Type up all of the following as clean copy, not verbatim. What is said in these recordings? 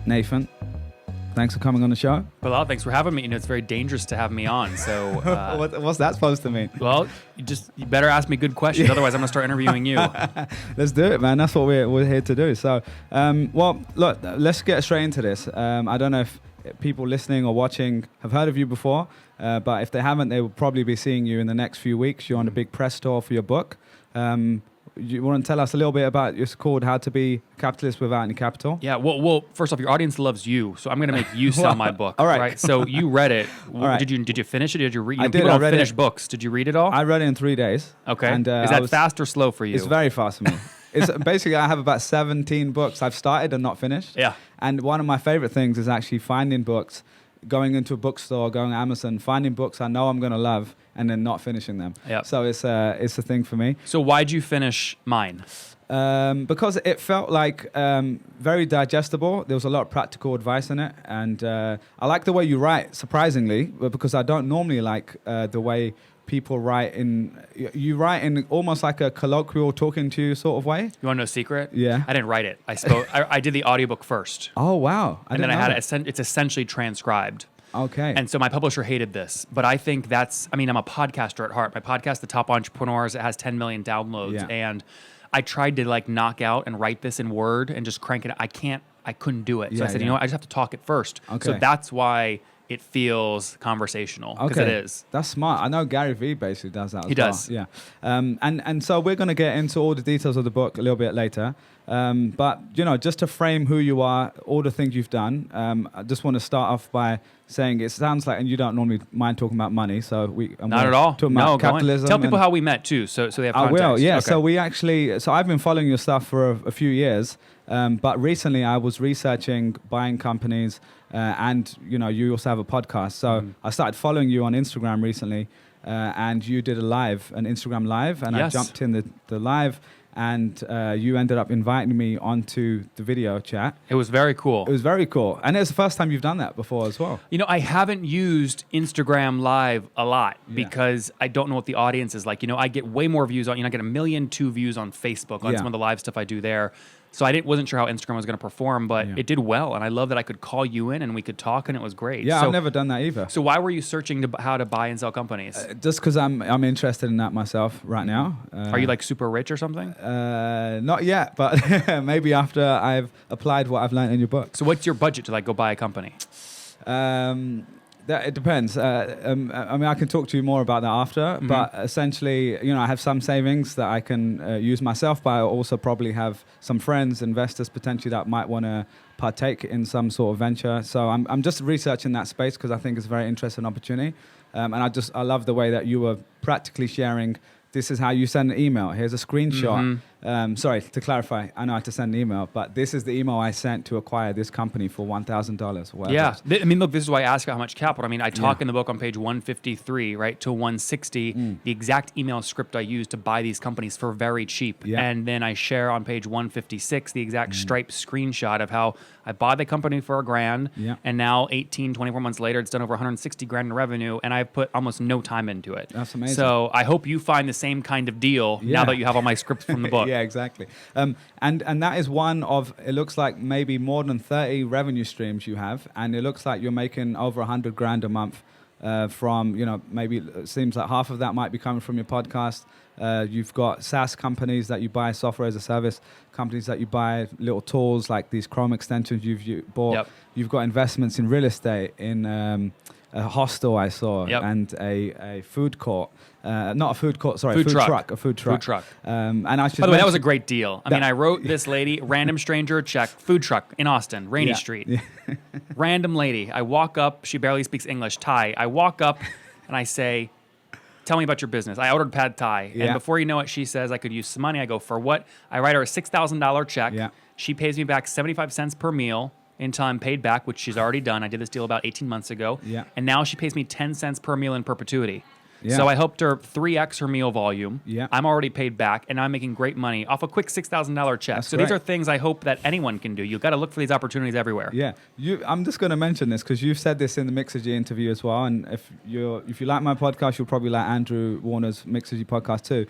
Nathan, thanks for coming on the show. Well, thanks for having me. You know, it's very dangerous to have me on. So, what's that supposed to mean? Well, you better ask me good questions. Otherwise, I'm going to start interviewing you. Let's do it, man. That's what we're here to do. So, well, look, let's get straight into this. I don't know if people listening or watching have heard of you before, but if they haven't, they will probably be seeing you in the next few weeks. You're on a big press tour for your book. You want to tell us a little bit about, it's called How to Be a Capitalist Without Any Capital? Yeah, well, first off, your audience loves you, so I'm going to make you sell my book. All right. So you read it. Right. Did you finish it? Did you read it? I did. People don't I read finish it. books. Did you read it all? I read it in 3 days. Okay. And, is that fast or slow for you? It's very fast for me. It's basically, I have about 17 books I've started and not finished. Yeah. And one of my favorite things is actually finding books, going into a bookstore, going to Amazon, finding books I know I'm going to love, and then not finishing them. Yep. So it's a thing for me. So why'd you finish mine? Because it felt like very digestible. There was a lot of practical advice in it. And I like the way you write, surprisingly, because I don't normally like the way people write you write in almost like a colloquial talking to you sort of way. You want to know a secret? Yeah. I didn't write it. I did the audiobook first. Oh, wow. And then it's essentially transcribed. Okay. And so my publisher hated this, but I think I'm a podcaster at heart. My podcast, The Top Entrepreneurs, it has 10 million downloads. Yeah. And I tried to knock out and write this in Word and just crank it. I couldn't do it. So I said, you know what? I just have to talk it first. Okay. So that's why it feels conversational, because it is. That's smart. I know Gary Vee basically does that as well. He does. Yeah. And so we're going to get into all the details of the book a little bit later. But, just to frame who you are, all the things you've done, I just want to start off by saying it sounds like, and you don't normally mind talking about money, so not at all. Talking about capitalism. Tell people how we met too, so they have context. I will, yeah. Okay. So I've been following your stuff for a few years, but recently I was researching buying companies, and you also have a podcast. So I started following you on Instagram recently, and you did an Instagram live, and yes. I jumped in the live. And you ended up inviting me onto the video chat. It was very cool. It was very cool. And it's the first time you've done that before as well. I haven't used Instagram Live a lot because I don't know what the audience is like. I get way more views on, I get 1.2 million views on Facebook on some of the live stuff I do there. So I wasn't sure how Instagram was going to perform, but it did well. And I love that I could call you in and we could talk, and it was great. Yeah, I've never done that either. So why were you searching how to buy and sell companies? Just because I'm interested in that myself right now. Are you super rich or something? Not yet, but maybe after I've applied what I've learned in your book. So what's your budget to go buy a company? It depends. I can talk to you more about that after, but essentially, I have some savings that I can use myself, but I also probably have some friends, investors potentially that might want to partake in some sort of venture. So I'm just researching that space because I think it's a very interesting opportunity. And I love the way that you were practically sharing. This is how you send an email. Here's a screenshot. Sorry, to clarify, I know how to send an email, but this is the email I sent to acquire this company for $1,000. Yeah. Look, this is why I ask how much capital. I talk in the book on page 153, right, to 160, the exact email script I used to buy these companies for very cheap. Yeah. And then I share on page 156 the exact Stripe screenshot of how I bought the company for $1,000, and now 24 months later, it's done over 160 grand in revenue, and I've put almost no time into it. That's amazing. So I hope you find the same kind of deal now that you have all my scripts from the book. Yeah, exactly. And that is one of, it looks like maybe more than 30 revenue streams you have, and it looks like you're making over 100 grand a month from, maybe it seems like half of that might be coming from your podcast. You've got SaaS companies that you buy, software as a service companies that you buy, little tools like these Chrome extensions you've bought. Yep. You've got investments in real estate, in a hostel I saw, Yep. and a food court. Not a food court, sorry, Food truck. A food truck. And I should By the way, that was a great deal. I wrote this lady, random stranger, check, food truck in Austin, Rainy Street. Yeah. Random lady. I walk up, she barely speaks English, Thai. I walk up and I say, tell me about your business. I ordered pad Thai. Yeah. And before you know it, she says I could use some money. I go, for what? I write her a $6,000 check. Yeah. She pays me back 75 cents per meal until I'm paid back, which she's already done. I did this deal about 18 months ago. Yeah. And now she pays me 10 cents per meal in perpetuity. Yeah. So I helped her 3x her meal volume. Yeah. I'm already paid back, and I'm making great money off a quick $6,000 check. That's so great. these are things I hope that anyone can do. You've got to look for these opportunities everywhere. Yeah, I'm just going to mention this because you've said this in the Mixergy interview as well. And if you like my podcast, you'll probably like Andrew Warner's Mixergy podcast too.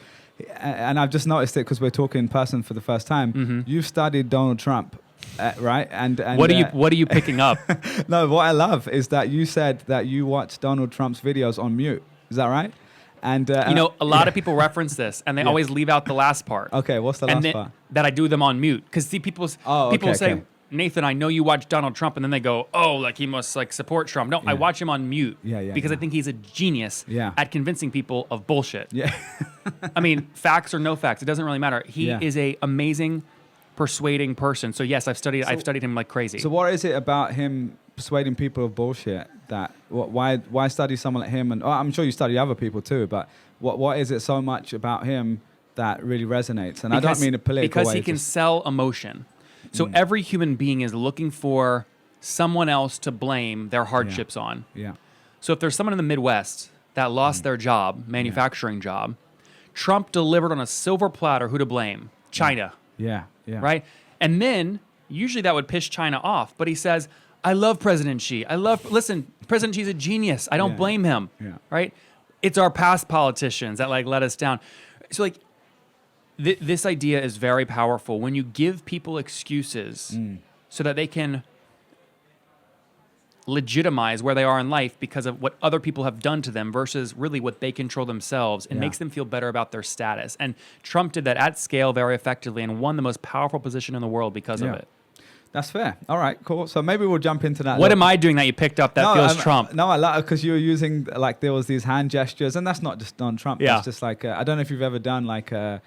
And I've just noticed it because we're talking in person for the first time. Mm-hmm. You've studied Donald Trump. right? And what are you picking up? No, what I love is that you said that you watch Donald Trump's videos on mute. Is that right? And a lot of people reference this, and they always leave out the last part. Okay, what's the last part? That I do them on mute because see, people say, okay. Nathan, I know you watch Donald Trump, and then they go, oh, like he must like support Trump. No, I watch him on mute because I think he's a genius at convincing people of bullshit. Yeah. I mean, facts or no facts, it doesn't really matter. He is a amazing persuading person. So yes, I've studied him like crazy. So what is it about him persuading people of bullshit that why study someone like him? And I'm sure you study other people too, but what is it so much about him that really resonates? And I don't mean a political way. Because he can sell emotion. So every human being is looking for someone else to blame their hardships on. Yeah. So if there's someone in the Midwest that lost their job, manufacturing job, Trump delivered on a silver platter who to blame? China. Yeah. Right? And then usually that would piss China off, but he says, I love President Xi. Listen, President Xi's a genius. I don't blame him. Yeah. Right? It's our past politicians that like let us down. So like this idea is very powerful when you give people excuses so that they can legitimize where they are in life because of what other people have done to them versus really what they control themselves. It makes them feel better about their status. And Trump did that at scale very effectively and won the most powerful position in the world because of it. That's fair. All right, cool. So maybe we'll jump into that. What am I doing that you picked up that feels Trump? No, I like it because you were using, like, there was these hand gestures, and that's not just on Trump. It's just like, I don't know if you've ever done like a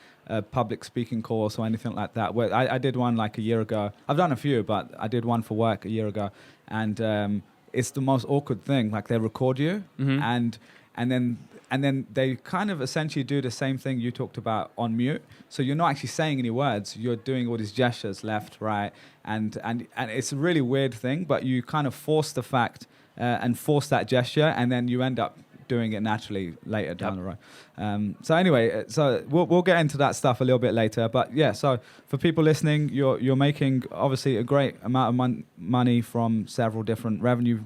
public speaking course or anything like that. Where I did one like a year ago. I've done a few, but I did one for work a year ago. And it's the most awkward thing. Like, they record you, and then they kind of essentially do the same thing you talked about on mute. So you're not actually saying any words. You're doing all these gestures, left, right, and it's a really weird thing. But you kind of force the fact and force that gesture, and then you end up doing it naturally later down the road. So anyway, so we'll get into that stuff a little bit later. But yeah, so for people listening, you're making obviously a great amount of money from several different revenue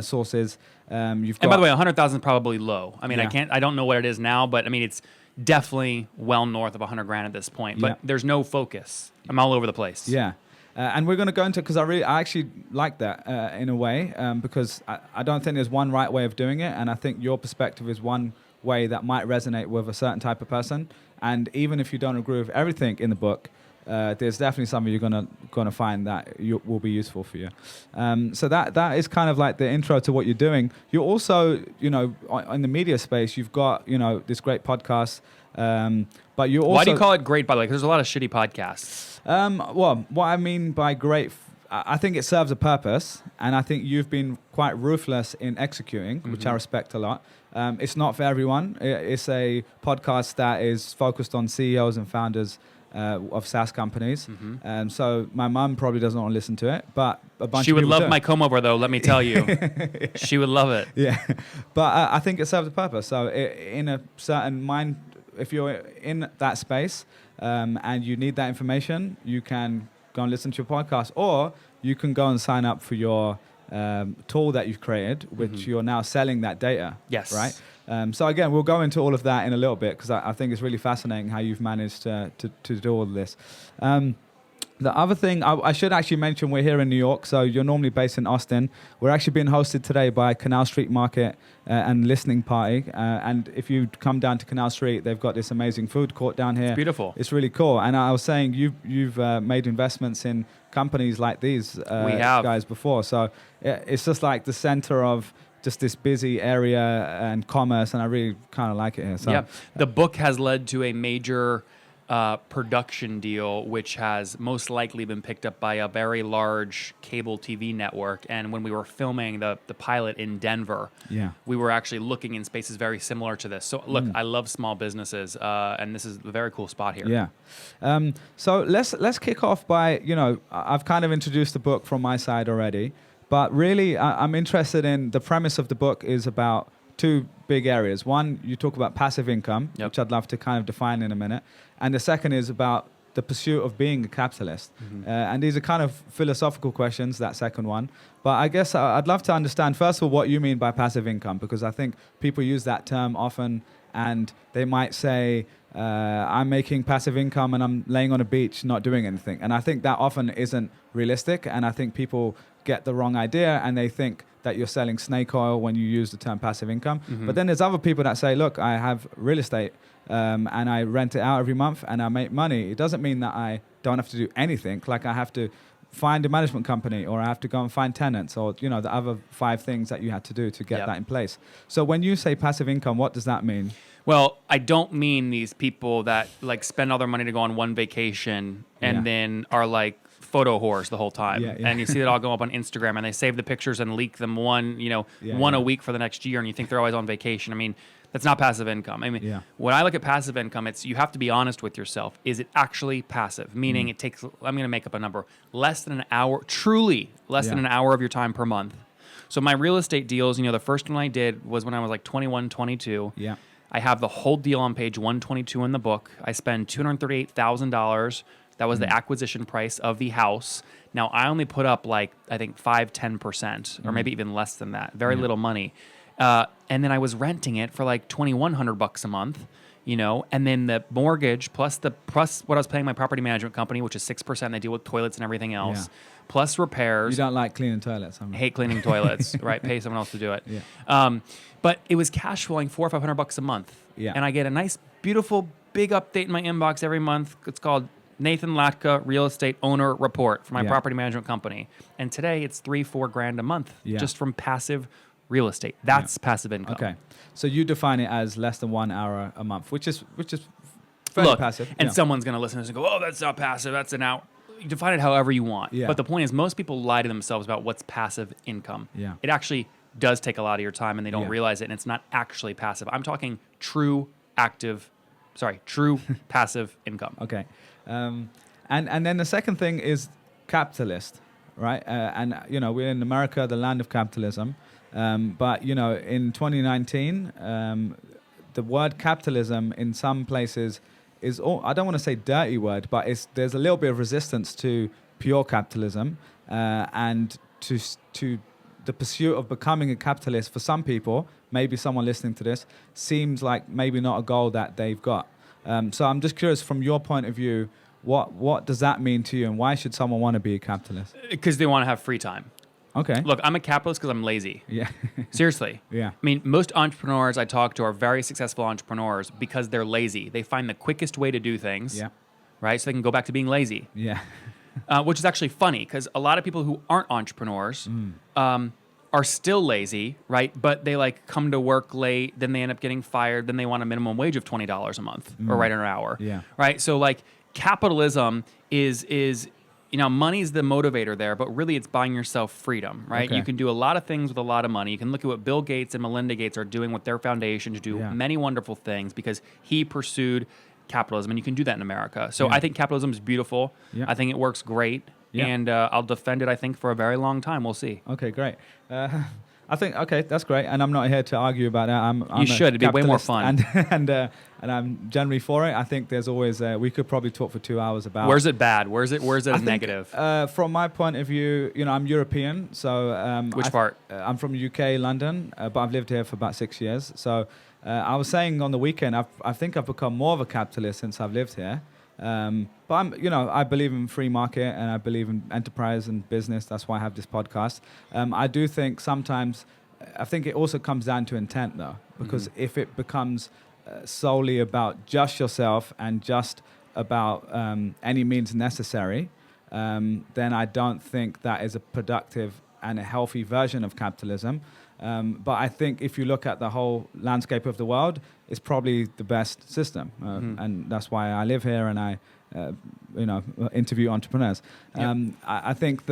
sources. And by the way, 100,000 is probably low. I mean, I don't know what it is now, but I mean, it's definitely well north of 100 grand at this point. But there's no focus. I'm all over the place. Yeah. And we're going to go into, because I actually like that in a way, because I don't think there's one right way of doing it. And I think your perspective is one way that might resonate with a certain type of person. And even if you don't agree with everything in the book, there's definitely something you're gonna find that will be useful for you. So that is kind of like the intro to what you're doing. You're also, in the media space, you've got, this great podcast. But you also. Why do you call it great, by the way? Because there's a lot of shitty podcasts. Well, what I mean by great, I think it serves a purpose, and I think you've been quite ruthless in executing, which I respect a lot. It's not for everyone. It's a podcast that is focused on CEOs and founders of SaaS companies. So my mum probably doesn't want to listen to it, but a bunch she of would people love do. my comb over, though, let me tell you. She would love it. Yeah, but I think it serves a purpose. So in a certain mind, if you're in that space and you need that information, you can go and listen to your podcast, or you can go and sign up for your tool that you've created, which you're now selling that data. Yes. Right? So again, we'll go into all of that in a little bit, because I think it's really fascinating how you've managed to do all of this. The other thing I should actually mention, we're here in New York, so you're normally based in Austin. We're actually being hosted today by Canal Street Market and Listening Party. And if you come down to Canal Street, they've got this amazing food court down here. It's beautiful. It's really cool. And I was saying, you've made investments in companies like these guys before. So it's just like the center of just this busy area and commerce, and I really kind of like it here. So, yeah, the book has led to a major production deal, which has most likely been picked up by a very large cable TV network. And when we were filming the pilot in Denver, we were actually looking in spaces very similar to this. So look, I love small businesses, and this is a very cool spot here. Yeah. So let's kick off by, I've kind of introduced the book from my side already, but really I'm interested in the premise of the book is about two big areas. One, you talk about passive income, which I'd love to kind of define in a minute. And the second is about the pursuit of being a capitalist. And these are kind of philosophical questions, that second one. But I guess I'd love to understand, first of all, what you mean by passive income, because I think people use that term often, and they might say, I'm making passive income and I'm laying on a beach not doing anything. And I think that often isn't realistic. And I think people get the wrong idea and they think that you're selling snake oil when you use the term passive income. But then there's other people that say, look, I have real estate and I rent it out every month and I make money. It doesn't mean that I don't have to do anything. Like I have to find a management company or I have to go and find tenants or, you know, the other 5 things that you had to do to get that in place. So when you say passive income, what does that mean? Well, I don't mean these people that like spend all their money to go on one vacation and then are like photo whores the whole time. And you see it all go up on Instagram and they save the pictures and leak them one a week for the next year and you think they're always on vacation. I mean, that's not passive income. I mean, when I look at passive income, it's you have to be honest with yourself. Is it actually passive? Meaning it takes, I'm going to make up a number, less than an hour, truly less than an hour of your time per month. So my real estate deals, the first one I did was when I was like 21, 22. Yeah. I have the whole deal on page 122 in the book. I spend $238,000. That was the acquisition price of the house. Now, I only put up like, I think 5-10% or maybe even less than that. Very little money. And then I was renting it for like $2,100 a month, and then the mortgage plus what I was paying my property management company, which is 6%. They deal with toilets and everything else, plus repairs. You don't like cleaning toilets. I hate cleaning toilets, right? Pay someone else to do it. Yeah. But it was cash flowing $400 or $500 a month. Yeah. And I get a nice, beautiful, big update in my inbox every month. It's called Nathan Latka Real Estate Owner Report for my property management company. And today it's $3-4 grand a month just from passive real estate. That's passive income. Okay. So you define it as less than 1 hour a month, which is fairly passive. And someone's going to listen to this and go, oh, that's not passive. That's an hour. You define it however you want. Yeah. But the point is most people lie to themselves about what's passive income. Yeah. It actually does take a lot of your time and they don't realize it. And it's not actually passive. I'm talking true passive income. Okay. And then the second thing is capitalist, right? And, we're in America, the land of capitalism. But, in 2019, the word capitalism in some places is, I don't want to say dirty word, but there's a little bit of resistance to pure capitalism and to the pursuit of becoming a capitalist for some people, maybe someone listening to this, seems like maybe not a goal that they've got. So I'm just curious, from your point of view, what does that mean to you and why should someone want to be a capitalist? Because they want to have free time. Okay. Look, I'm a capitalist because I'm lazy. Yeah. Seriously. Yeah. I mean, most entrepreneurs I talk to are very successful entrepreneurs because they're lazy. They find the quickest way to do things, right? So they can go back to being lazy. Yeah. Which is actually funny because a lot of people who aren't entrepreneurs are still lazy, right? But they like come to work late, then they end up getting fired, then they want a minimum wage of $20 a month or right an hour, right? So like capitalism is money's the motivator there, but really it's buying yourself freedom, right? Okay. You can do a lot of things with a lot of money. You can look at what Bill Gates and Melinda Gates are doing with their foundation to do many wonderful things because he pursued capitalism, and you can do that in America. So I think capitalism is beautiful. I think it works great, and I'll defend it, I think, for a very long time. We'll see. Okay, great. I think, okay, that's great, and I'm not here to argue about that. I'm you should. It'd be way more fun. And I'm generally for it. I think there's always, we could probably talk for 2 hours about... Where's it bad? Where's it a negative? From my point of view, I'm European, so... Which part? I'm from UK, London, but I've lived here for about 6 years. So I was saying on the weekend, I think I've become more of a capitalist since I've lived here. But I believe in free market and I believe in enterprise and business. That's why I have this podcast. I do think sometimes, I think it also comes down to intent though, because if it becomes solely about just yourself and just about any means necessary, then I don't think that is a productive and a healthy version of capitalism. But I think if you look at the whole landscape of the world, it's probably the best system. And that's why I live here and I interview entrepreneurs. I think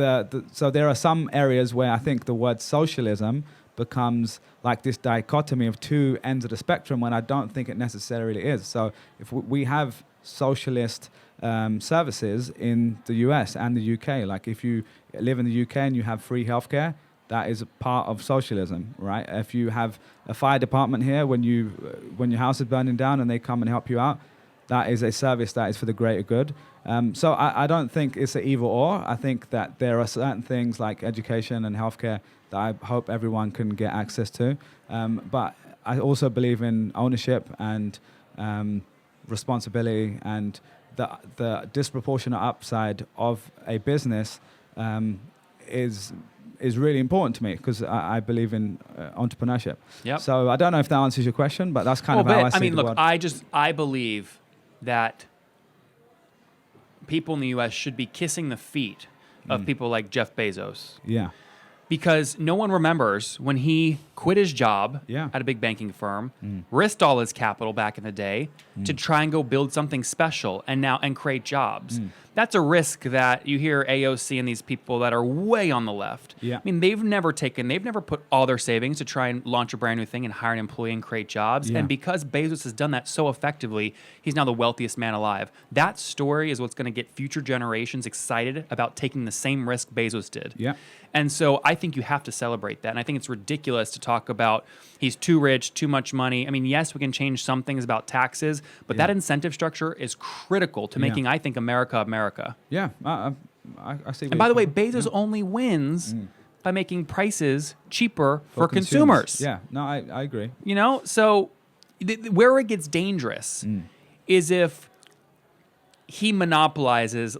so there are some areas where I think the word socialism becomes like this dichotomy of two ends of the spectrum when I don't think it necessarily is. So if we have socialist services in the US and the UK, like if you live in the UK and you have free healthcare, that is a part of socialism, right? If you have a fire department here when your house is burning down and they come and help you out, that is a service that is for the greater good. So I don't think it's an either or. I think that there are certain things like education and healthcare that I hope everyone can get access to. But I also believe in ownership and responsibility and the disproportionate upside of a business is really important to me because I believe in entrepreneurship. Yep. So I don't know if that answers your question, but that's kind of how I see the world. I believe that people in the U.S. should be kissing the feet of people like Jeff Bezos. Yeah. Because no one remembers when he quit his job at a big banking firm, risked all his capital back in the day to try and go build something special and create jobs. That's a risk that you hear AOC and these people that are way on the left. Yeah. I mean, they've never put all their savings to try and launch a brand new thing and hire an employee and create jobs. Yeah. And because Bezos has done that so effectively, he's now the wealthiest man alive. That story is what's going to get future generations excited about taking the same risk Bezos did. Yeah. And so I think you have to celebrate that. And I think it's ridiculous to talk about he's too rich, too much money. I mean, yes, we can change some things about taxes, but that incentive structure is critical to making, I think, America America. Yeah, I see. And by the way, Bezos only wins by making prices cheaper for consumers. Yeah, no, I agree. You know, so where it gets dangerous is if he monopolizes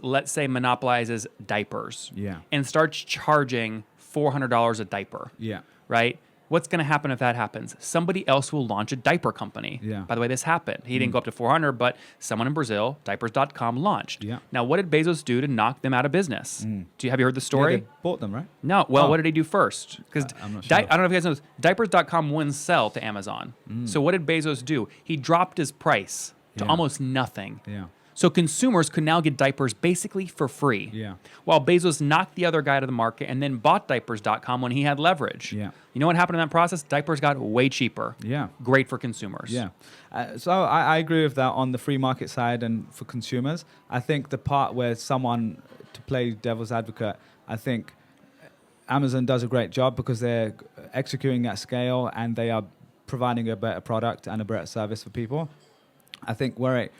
diapers and starts charging $400 a diaper. Yeah. Right? What's going to happen if that happens? Somebody else will launch a diaper company. Yeah. By the way, this happened. He didn't go up to 400, but someone in Brazil, diapers.com, launched. Yeah. Now, what did Bezos do to knock them out of business? Have you heard the story? Yeah, they bought them, right? No. Well, what did he do first? Because I'm not sure. I don't know if you guys know this. Diapers.com wouldn't sell to Amazon. So what did Bezos do? He dropped his price to almost nothing. Yeah. So consumers could now get diapers basically for free. Yeah. While Bezos knocked the other guy out of the market and then bought diapers.com when he had leverage. Yeah. You know what happened in that process? Diapers got way cheaper. Yeah. Great for consumers. Yeah. So I agree with that on the free market side and for consumers. I think the part where someone, to play devil's advocate, I think Amazon does a great job because they're executing at scale and they are providing a better product and a better service for people. I think where it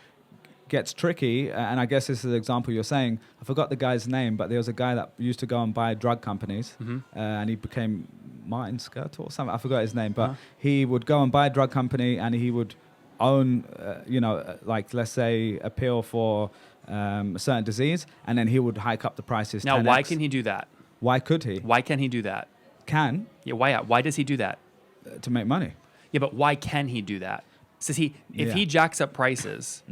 gets tricky, and I guess this is the example you're saying, I forgot the guy's name, but there was a guy that used to go and buy drug companies, and he became Martin Skirtle or something, I forgot his name, but he would go and buy a drug company and he would own, like let's say a pill for a certain disease, and then he would hike up the prices. Now, 10x. why can he do that? Why could he? Why can he do that? Can. Yeah, why does he do that? To make money. Yeah, but why can he do that? Says if he jacks up prices,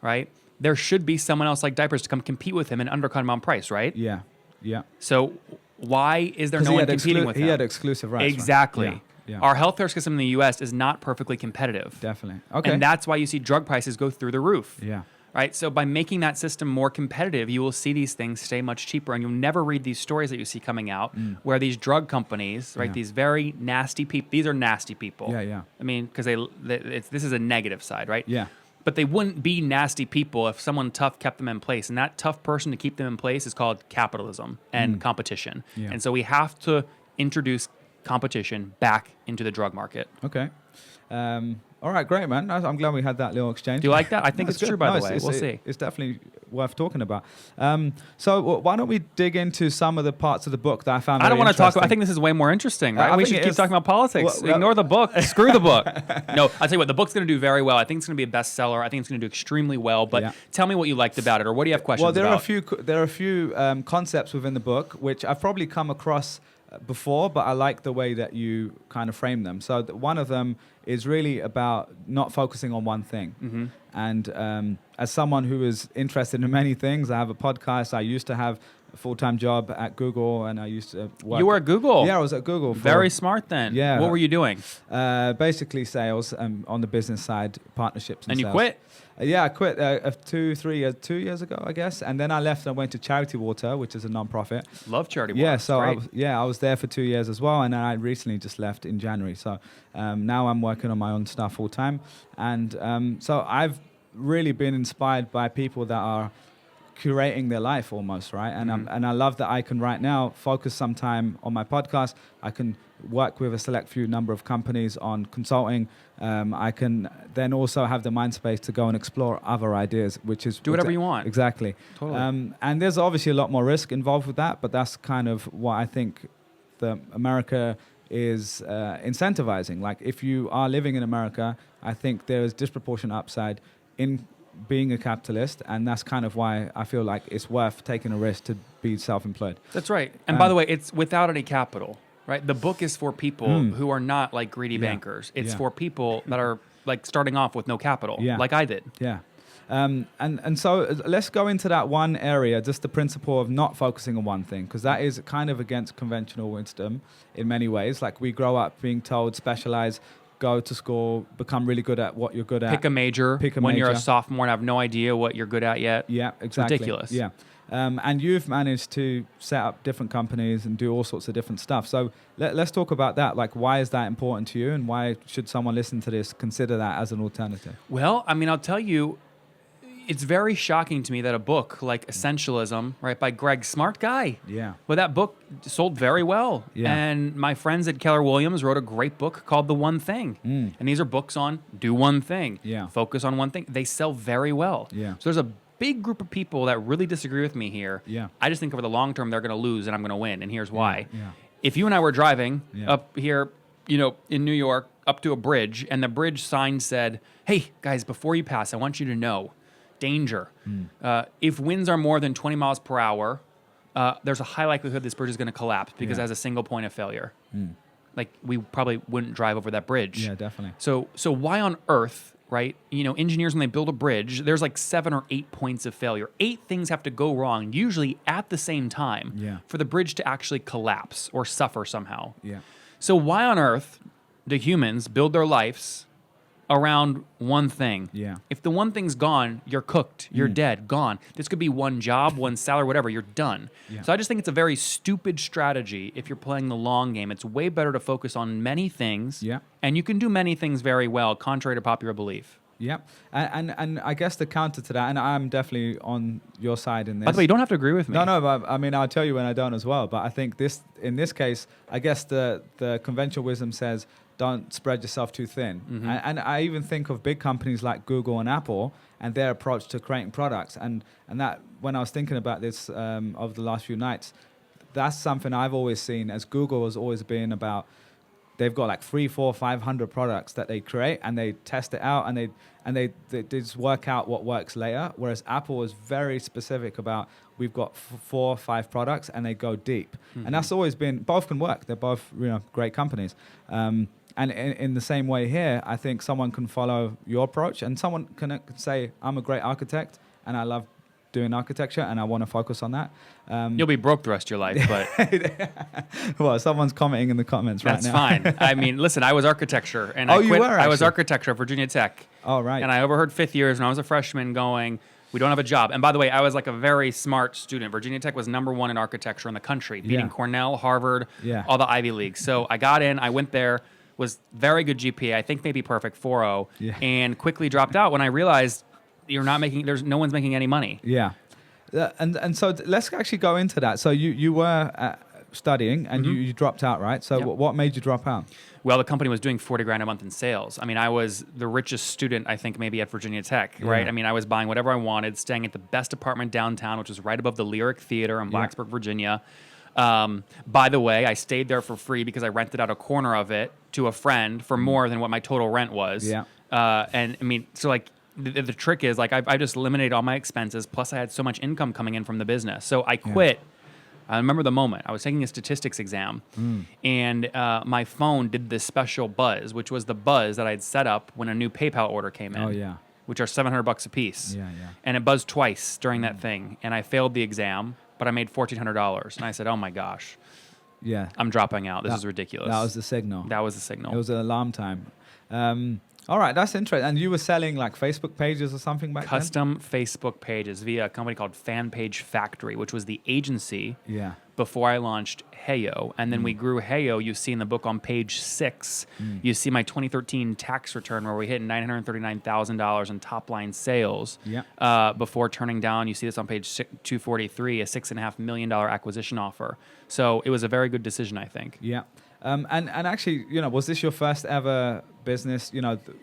right? There should be someone else like diapers to come compete with him and undercut him on price, right? Yeah, yeah. So why is there no one competing with him? He had exclusive rights. Exactly. Right? Yeah. Our healthcare system in the U.S. is not perfectly competitive. Definitely. Okay. And that's why you see drug prices go through the roof. Yeah. Right? So by making that system more competitive, you will see these things stay much cheaper, and you'll never read these stories that you see coming out where these drug companies, right, these very nasty people, these are nasty people. Yeah, yeah. I mean, because this is a negative side, right? Yeah. But they wouldn't be nasty people if someone tough kept them in place. And that tough person to keep them in place is called capitalism and competition. Yeah. And so we have to introduce competition back into the drug market. Okay. All right, great, man. I'm glad we had that little exchange. Do you like that? I think it's true, by the way. We'll see. It's definitely worth talking about. So why don't we dig into some of the parts of the book that I found I don't want to talk about, I interesting? think this is way more interesting, right? I We think should it keep is. talking about politics. Well, Ignore the book. Screw the book. No, I'll tell you what, the book's going to do very well. I think it's going to be a bestseller. I think it's going to do extremely well. But tell me what you liked about it, or what do you have questions Well, about? there are a few concepts within the book which I've probably come across before, but I like the way that you kind of frame them. So one of them is really about not focusing on one thing. And as someone who is interested in many things, I have a podcast. I used to have a full-time job at Google, and I used to work. You were at Google? Yeah, I was at Google. Very smart then. Yeah. What were you doing? Basically sales on the business side, partnerships and And you sales. quit? Yeah, I quit 2 years ago, I guess. And then I left and went to Charity Water, which is a non-profit. Love charity Yeah, work. so Great. I was there for 2 years as well, and then I recently just left in January. So now I'm working on my own stuff full time, and so I've really been inspired by people that are curating their life almost, right? And and I love that I can right now focus some time on my podcast. I can work with a select few number of companies on consulting. I can then also have the mind space to go and explore other ideas, which is Do whatever you want. Exactly. Totally. And there's obviously a lot more risk involved with that, but that's kind of what I think that America is incentivizing. Like if you are living in America, I think there is disproportionate upside in being a capitalist, and that's kind of why I feel like it's worth taking a risk to be self-employed. That's right. And by the way, it's without any capital, right? The book is for people who are not like greedy bankers. It's for people that are like starting off with no capital, like I did. Yeah. And so let's go into that one area, just the principle of not focusing on one thing, because that is kind of against conventional wisdom in many ways. Like we grow up being told, specialize, go to school, become really good at what you're good at. Pick a major when you're a sophomore and have no idea what you're good at yet. Yeah, exactly. It's ridiculous. Yeah. And you've managed to set up different companies and do all sorts of different stuff. So let's talk about that. Like, why is that important to you, and why should someone listen to this consider that as an alternative? Well, I mean, I'll tell you, it's very shocking to me that a book like Essentialism, right, by Greg, smart guy. Yeah. Well, that book sold very well. Yeah. And my friends at Keller Williams wrote a great book called The One Thing. And these are books on do one thing. Yeah. Focus on one thing. They sell very well. Yeah. So there's a big group of people that really disagree with me here. Yeah. I just think over the long term, they're going to lose and I'm going to win. And here's why. Yeah. If you and I were driving up here, in New York, up to a bridge, and the bridge sign said, hey, guys, before you pass, I want you to know, danger. If winds are more than 20 miles per hour, there's a high likelihood this bridge is going to collapse because it has a single point of failure. Like, we probably wouldn't drive over that bridge. Yeah, definitely. So why on earth, right? Engineers, when they build a bridge, there's like 7 or 8 points of failure. 8 things have to go wrong, usually at the same time, for the bridge to actually collapse or suffer somehow. Yeah. So why on earth do humans build their lives around one thing? Yeah. If the one thing's gone, you're cooked. You're dead, gone. This could be one job, one salary, whatever. You're done. Yeah. So I just think it's a very stupid strategy if you're playing the long game. It's way better to focus on many things. Yeah. And you can do many things very well, contrary to popular belief. Yeah, and I guess the counter to that, and I'm definitely on your side in this. By the way, you don't have to agree with me. No, but I mean, I'll tell you when I don't as well. But I think in this case, I guess the conventional wisdom says don't spread yourself too thin. And I even think of big companies like Google and Apple and their approach to creating products. And that, when I was thinking about this over the last few nights, that's something I've always seen as Google has always been about. They've got like 300, 400, 500 products that they create and they test it out and they just work out what works later. Whereas Apple is very specific about we've got 4 or 5 products and they go deep. And that's always been, both can work. They're both great companies. And in the same way here, I think someone can follow your approach and someone can say, I'm a great architect and I love doing architecture and I want to focus on that. You'll be broke the rest of your life, but... Well, someone's commenting in the comments right now. That's fine. I mean, listen, I was architecture and you were actually? I was architecture at Virginia Tech. Oh, right. And I overheard 5th years when I was a freshman going, we don't have a job. And by the way, I was like a very smart student. Virginia Tech was #1 in architecture in the country, beating Cornell, Harvard, all the Ivy Leagues. So I got in, I went there, was very good GPA, I think maybe perfect, 4.0, and quickly dropped out when I realized no one's making any money. Yeah. And so let's actually go into that. So you were studying and you dropped out, right? So what made you drop out? Well, the company was doing $40,000 a month in sales. I mean, I was the richest student, I think, maybe at Virginia Tech, right? I mean, I was buying whatever I wanted, staying at the best apartment downtown, which was right above the Lyric Theater in Blacksburg, Virginia. By the way, I stayed there for free because I rented out a corner of it to a friend for more than what my total rent was. Yeah. And I mean, so like, the trick is like I just eliminated all my expenses. Plus, I had so much income coming in from the business. So I quit. I remember the moment. I was taking a statistics exam, and my phone did this special buzz, which was the buzz that I'd set up when a new PayPal order came in. Oh, yeah. Which are $700 a piece. Yeah. And it buzzed twice during that thing, and I failed the exam, but I made $1,400. And I said, "Oh my gosh, I'm dropping out. This is ridiculous." That was the signal. That was the signal. It was an alarm time. All right, that's interesting. And you were selling like Facebook pages or something back then? Custom Facebook pages via a company called Fan Page Factory, which was the agency before I launched Heyo. And then we grew Heyo. You see in the book on page 6, you see my 2013 tax return where we hit $939,000 in top line sales before turning down, you see this on page 243, a $6.5 million acquisition offer. So it was a very good decision, I think. Yeah. And actually, was this your first ever business,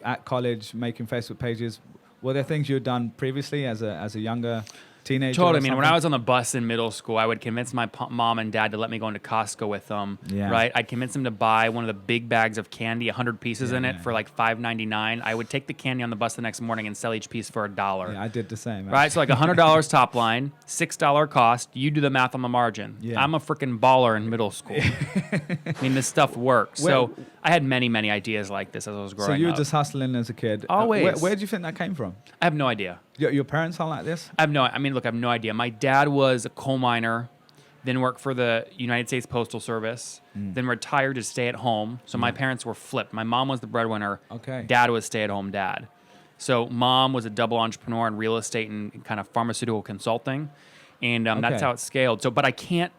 at college, making Facebook pages? Were there things you had done previously as a younger teenager. Totally. or I mean, when something? I was on the bus in middle school, I would convince my mom and dad to let me go into Costco with them. Yeah. Right. I'd convince them to buy one of the big bags of candy, 100 pieces in it for like $5.99. I would take the candy on the bus the next morning and sell each piece for $1. Yeah, I did the same. Right. So like $100 top line, $6 cost. You do the math on the margin. Yeah. I'm a freaking baller in middle school. I mean, this stuff works. So I had many, many ideas like this as I was growing up. So you were just hustling as a kid. Always. Where do you think that came from? I have no idea. Your parents are like this? I have no idea. My dad was a coal miner, then worked for the United States Postal Service, then retired to stay at home. So my parents were flipped. My mom was the breadwinner. Okay. Dad was stay-at-home dad. So mom was a double entrepreneur in real estate and kind of pharmaceutical consulting. And that's how it scaled. So, but I can't,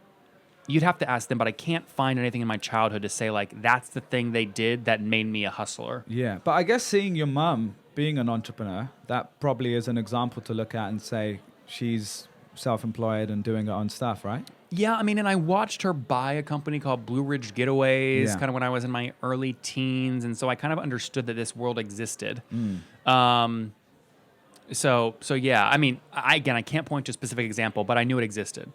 you'd have to ask them, but I can't find anything in my childhood to say like, that's the thing they did that made me a hustler. Yeah. But I guess seeing your mum being an entrepreneur, that probably is an example to look at and say she's self-employed and doing her own stuff, right? Yeah, I mean, and I watched her buy a company called Blue Ridge Getaways kind of when I was in my early teens, and so I kind of understood that this world existed. So yeah, I mean, I can't point to a specific example, but I knew it existed.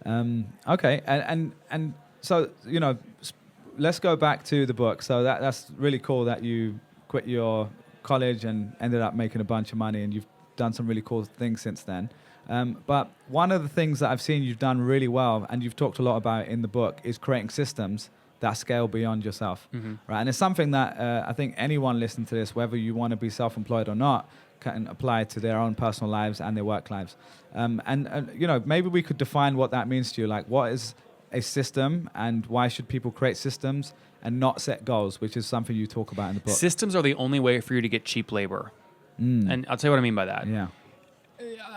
Okay, and so, you know, let's go back to the book. So that's really cool that you quit your college and ended up making a bunch of money, and you've done some really cool things since then. But one of the things that I've seen you've done really well, and you've talked a lot about in the book, is creating systems that scale beyond yourself, right? And it's something that I think anyone listening to this, whether you want to be self-employed or not, can apply to their own personal lives and their work lives. And you know, maybe we could define what that means to you. Like, what is a system, and why should people create systems and not set goals, which is something you talk about in the book? Systems are the only way for you to get cheap labor. And I'll tell you what I mean by that. Yeah.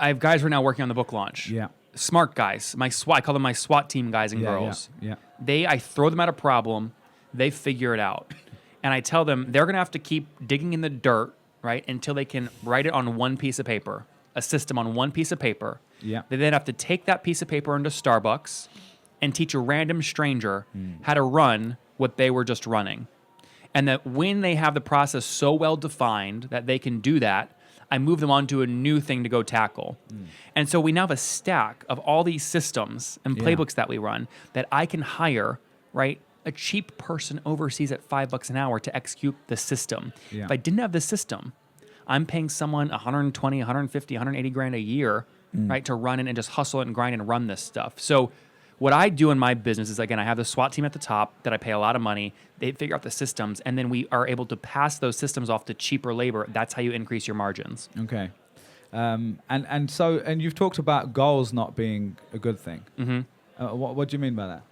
I have guys right now working on the book launch. Yeah. Smart guys. I call them my SWAT team guys and girls. Yeah. I throw them at a problem, they figure it out. And I tell them they're going to have to keep digging in the dirt, right, until they can write it on one piece of paper, a system on one piece of paper. Yeah. They then have to take that piece of paper into Starbucks and teach a random stranger how to run what they were just running. And that when they have the process so well defined that they can do that, I move them on to a new thing to go tackle. And so we now have a stack of all these systems and playbooks that we run that I can hire, right, a cheap person overseas at $5 an hour to execute the system. Yeah. If I didn't have the system, I'm paying someone 120, 150, 180 grand a year, right, to run it and just hustle it and grind and run this stuff. So what I do in my business is, again, I have the SWAT team at the top that I pay a lot of money. They figure out the systems, and then we are able to pass those systems off to cheaper labor. That's how you increase your margins. Okay. And you've talked about goals not being a good thing. What do you mean by that?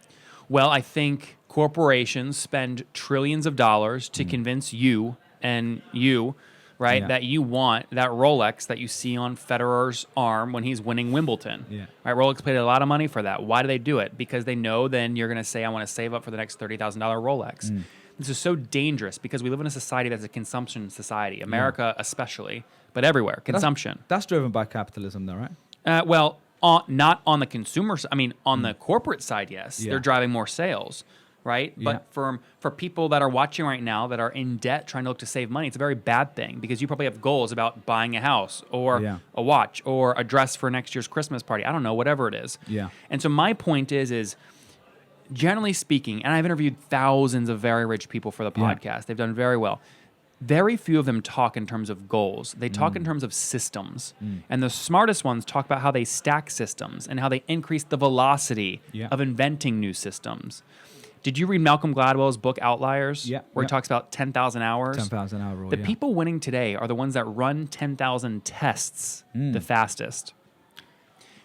Well, I think corporations spend trillions of dollars to convince you and you, right, that you want that Rolex that you see on Federer's arm when he's winning Wimbledon. Yeah. Right, Rolex paid a lot of money for that. Why do they do it? Because they know then you're going to say, I want to save up for the next $30,000 Rolex. This is so dangerous because we live in a society that's a consumption society, America especially, but everywhere, consumption. That's driven by capitalism, though, right? Not on the consumer side. I mean, on the corporate side, yes. Yeah. They're driving more sales, right? But for people that are watching right now that are in debt trying to look to save money, it's a very bad thing because you probably have goals about buying a house or a watch or a dress for next year's Christmas party. I don't know, whatever it is. Yeah. And so my point is generally speaking, and I've interviewed thousands of very rich people for the podcast. They've done very well. Very few of them talk in terms of goals. They talk in terms of systems. And the smartest ones talk about how they stack systems and how they increase the velocity of inventing new systems. Did you read Malcolm Gladwell's book Outliers? Yeah. Where he talks about 10,000 hours? 10,000 hour rule, The people winning today are the ones that run 10,000 tests the fastest.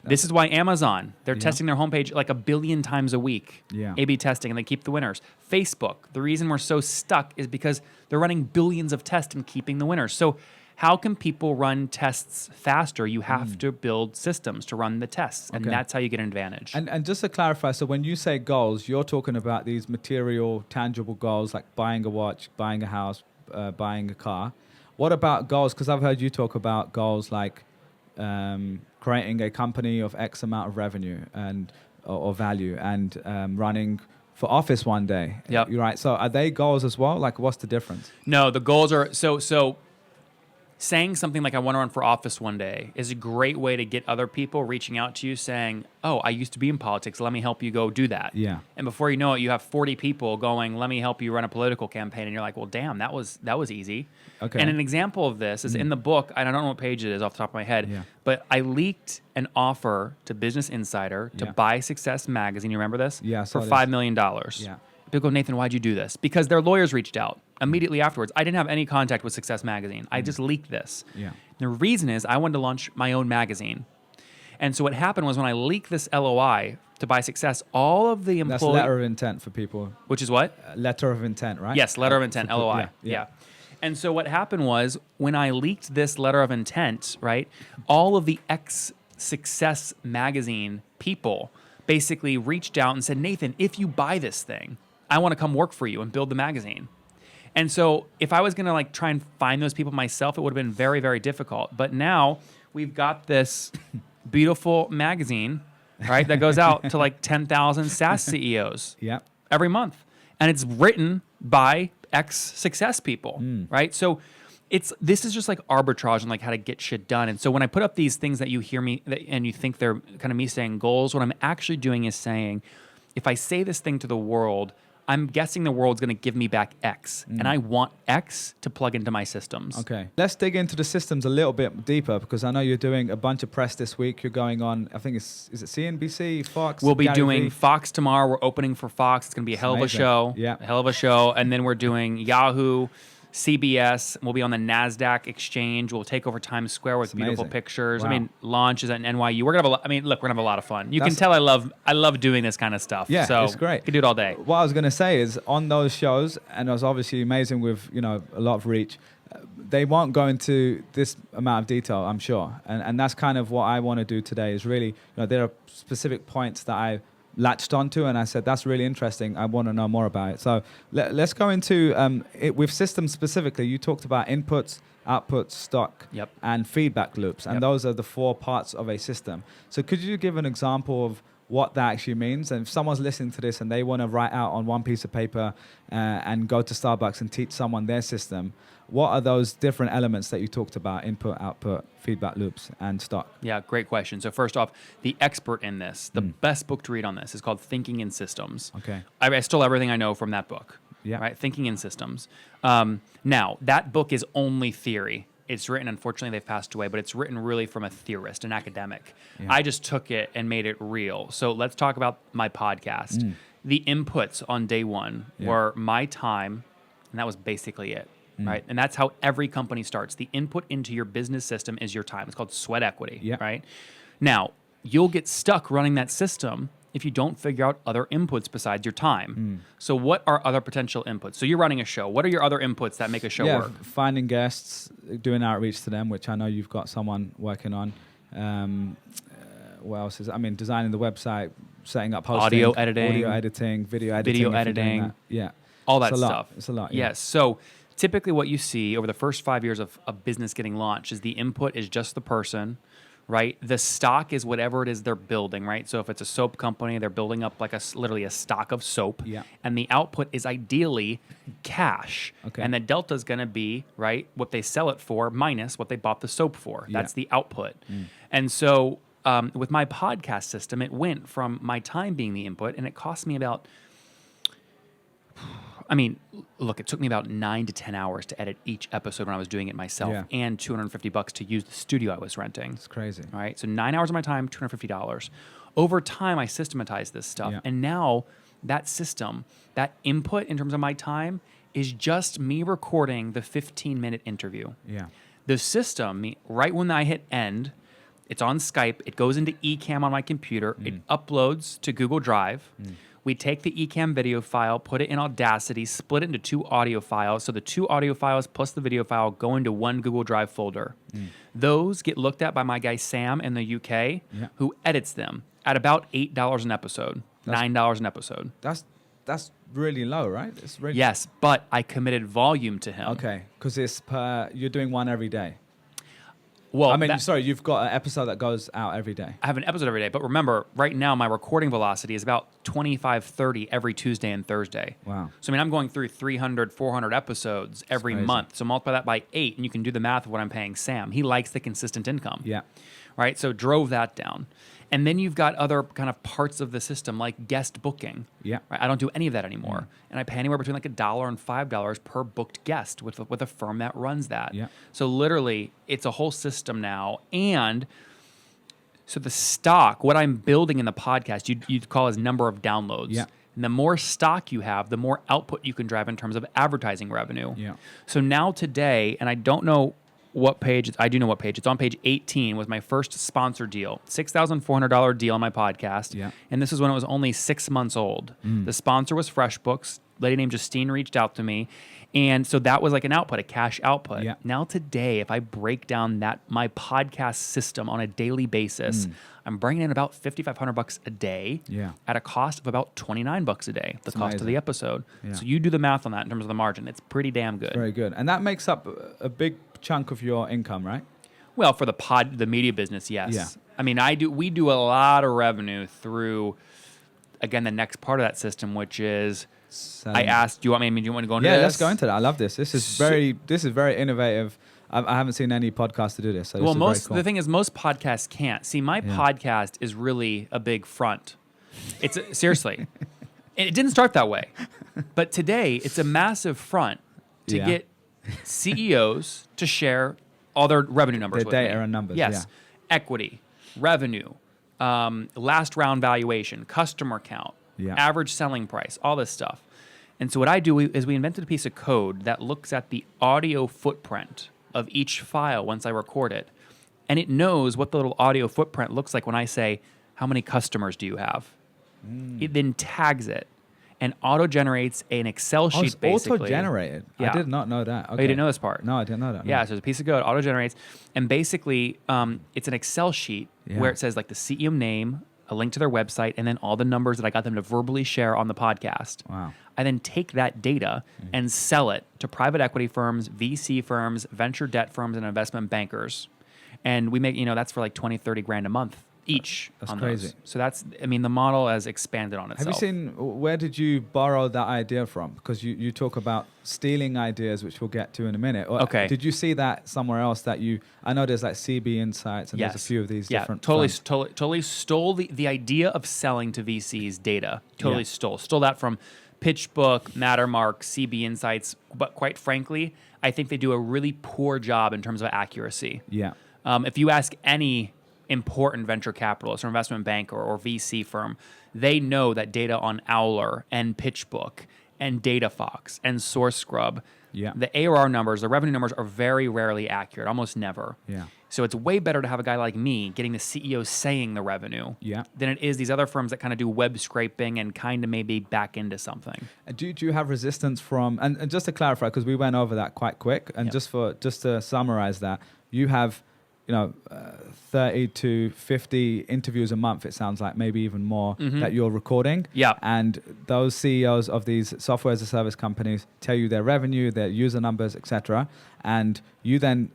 This is why Amazon, they're testing their homepage like 1 billion times a week. A/B testing, and they keep the winners. Facebook, the reason we're so stuck is because they're running billions of tests and keeping the winners. So how can people run tests faster? You have to build systems to run the tests, and that's how you get an advantage. And just to clarify, so when you say goals, you're talking about these material, tangible goals like buying a watch, buying a house, buying a car. What about goals? Because I've heard you talk about goals like creating a company of X amount of revenue and or value and running for office one day. You're right. So are they goals as well? Like, what's the difference? No, the goals are so saying something like, I want to run for office one day is a great way to get other people reaching out to you saying, oh, I used to be in politics. Let me help you go do that. Yeah. And before you know it, you have 40 people going, let me help you run a political campaign. And you're like, well, damn, that was easy. Okay. And an example of this is in the book, and I don't know what page it is off the top of my head, but I leaked an offer to Business Insider to buy Success Magazine. You remember this? Yeah, I saw for this. $5 million. Yeah. People go, Nathan, why'd you do this? Because their lawyers reached out immediately afterwards. I didn't have any contact with Success Magazine. I just leaked this. Yeah. The reason is I wanted to launch my own magazine. And so what happened was when I leaked this LOI to buy Success, all of the employees... That's letter of intent for people. Which is what? Letter of intent, right? Yes, letter of intent, LOI. Yeah. And so what happened was when I leaked this letter of intent, right, all of the ex-Success Magazine people basically reached out and said, Nathan, if you buy this thing, I want to come work for you and build the magazine. And so if I was going to like try and find those people myself, it would have been very, very difficult. But now we've got this beautiful magazine, right, that goes out to like 10,000 SaaS CEOs every month. And it's written by ex-success people, right? So this is just like arbitrage and like how to get shit done. And so when I put up these things that you hear me and you think they're kind of me saying goals, what I'm actually doing is saying, if I say this thing to the world, I'm guessing the world's going to give me back X, and I want X to plug into my systems. Okay. Let's dig into the systems a little bit deeper, because I know you're doing a bunch of press this week. You're going on, I think is it CNBC, Fox? We'll be doing Fox tomorrow. We're opening for Fox. It's going to be a hell of a show. Yeah. A hell of a show. And then we're doing Yahoo, CBS. We'll be on the NASDAQ exchange. We'll take over Times Square with beautiful pictures. Wow. I mean, launches at NYU. We're going to have look, we're going to have a lot of fun. You can tell I love doing this kind of stuff. Yeah, so it's great. You can do it all day. What I was going to say is on those shows, and it was obviously amazing with, a lot of reach, they won't go into this amount of detail, I'm sure. And that's kind of what I want to do today is really, there are specific points that I latched onto, and I said, that's really interesting. I want to know more about it. So let's go into it with systems specifically. You talked about inputs, outputs, stock, and feedback loops. And those are the 4 parts of a system. So could you give an example of what that actually means? And if someone's listening to this and they want to write out on one piece of paper and go to Starbucks and teach someone their system, what are those different elements that you talked about? Input, output, feedback loops, and stock. Yeah, great question. So first off, the expert in this, the best book to read on this is called Thinking in Systems. Okay. I stole everything I know from that book. Yeah. Right? Thinking in Systems. Now, that book is only theory. It's written, unfortunately, they've passed away, but it's written really from a theorist, an academic. Yeah. I just took it and made it real. So let's talk about my podcast. The inputs on day one were my time, and that was basically it. Right. And that's how every company starts. The input into your business system is your time. It's called sweat equity. Right. Now, you'll get stuck running that system if you don't figure out other inputs besides your time. So what are other potential inputs? So you're running a show. What are your other inputs that make a show work? Finding guests, doing outreach to them, which I know you've got someone working on. What else is it? I mean, designing the website, setting up hosting. Audio editing, video editing. Yeah. All that stuff. It's a lot. Yes. So typically what you see over the first 5 years of business getting launched is the input is just the person, right? The stock is whatever it is they're building, right? So if it's a soap company, they're building up like literally a stock of soap. Yeah. And the output is ideally cash. Okay. And the delta is going to be, right, what they sell it for minus what they bought the soap for. That's the output. And so with my podcast system, it went from my time being the input, and it cost me about... it took me about 9 to 10 hours to edit each episode when I was doing it myself, and $250 to use the studio I was renting. It's crazy. All right, so 9 hours of my time, $250. Over time, I systematized this stuff, and now that system, that input in terms of my time, is just me recording the 15-minute interview. Yeah. The system, right when I hit end, it's on Skype. It goes into Ecamm on my computer. It uploads to Google Drive. We take the Ecamm video file, put it in Audacity, split it into 2 audio files. So the 2 audio files plus the video file go into one Google Drive folder. Those get looked at by my guy Sam in the UK, who edits them at about $8 an episode, $9 an episode. That's really low, right? It's really yes, but I committed volume to him. Okay, because you're doing one every day. Well, I mean, sorry, you've got an episode that goes out every day. I have an episode every day, but remember, right now my recording velocity is about 25, 30 every Tuesday and Thursday. Wow. So, I mean, I'm going through 300, 400 episodes every month. So multiply that by 8, and you can do the math of what I'm paying Sam. He likes the consistent income. Yeah. Right? So drove that down. And then you've got other kind of parts of the system like guest booking. Yeah. Right? I don't do any of that anymore. And I pay anywhere between like $1 and $5 per booked guest with a firm that runs that. Yeah. So literally, it's a whole system now. And so the stock, what I'm building in the podcast, you'd call as number of downloads. Yeah. And the more stock you have, the more output you can drive in terms of advertising revenue. Yeah. So now today, and I don't know what page, I do know what page. It's on page 18 was my first sponsor deal. $6,400 deal on my podcast. Yeah. And this is when it was only 6 months old. The sponsor was FreshBooks. A lady named Justine reached out to me. And so that was like an output, a cash output. Yeah. Now today, if I break down my podcast system on a daily basis, I'm bringing in about $5,500 a day at a cost of about $29 a day, the cost of the episode. Yeah. So you do the math on that in terms of the margin. It's pretty damn good. Very good. And that makes up a big chunk of your income, right? Well, for the media business, yes. Yeah. I mean, we do a lot of revenue through, again, the next part of that system, which is, I asked, do you want to go into this? Yeah, let's go into that. I love this. This is very innovative. I haven't seen any podcast to do this. So this is very cool. The thing is, most podcasts can't. See, my podcast is really a big front. It's seriously, it didn't start that way, but today it's a massive front to get CEOs to share all their revenue numbers with data me. and numbers. Yes, equity, revenue, last round valuation, customer count, average selling price, all this stuff. And so what I do is we invented a piece of code that looks at the audio footprint of each file once I record it. And it knows what the little audio footprint looks like when I say, how many customers do you have? It then tags it and auto-generates an Excel sheet, basically. Auto-generated? Yeah. I did not know that. Okay. Oh, you didn't know this part? No, I didn't know that. No. Yeah, so it's a piece of code, auto-generates. And basically, it's an Excel sheet where it says like the CEO name, a link to their website, and then all the numbers that I got them to verbally share on the podcast. Wow. I then take that data and sell it to private equity firms, VC firms, venture debt firms, and investment bankers. And we make, that's for like 20, 30 grand a month each. That's on crazy. Those. So the model has expanded on itself. Have you seen, where did you borrow that idea from? Because you talk about stealing ideas, which we'll get to in a minute. Okay. Did you see that somewhere else that I know there's like CB Insights and there's a few of these different totally stole the idea of selling to VCs data. Stole that from PitchBook, Mattermark, CB Insights. But quite frankly, I think they do a really poor job in terms of accuracy. Yeah. If you ask any important venture capitalist or investment banker or VC firm, they know that data on Owler and PitchBook and DataFox and SourceScrub, the ARR numbers, the revenue numbers are very rarely accurate, almost never. Yeah. So it's way better to have a guy like me getting the CEO saying the revenue than it is these other firms that kind of do web scraping and kind of maybe back into something. Do you have resistance from, and just to clarify, because we went over that quite quick, and just to summarize that, you have 30 to 50 interviews a month, it sounds like, maybe even more, that you're recording. Yeah. And those CEOs of these software as a service companies tell you their revenue, their user numbers, etc. And you then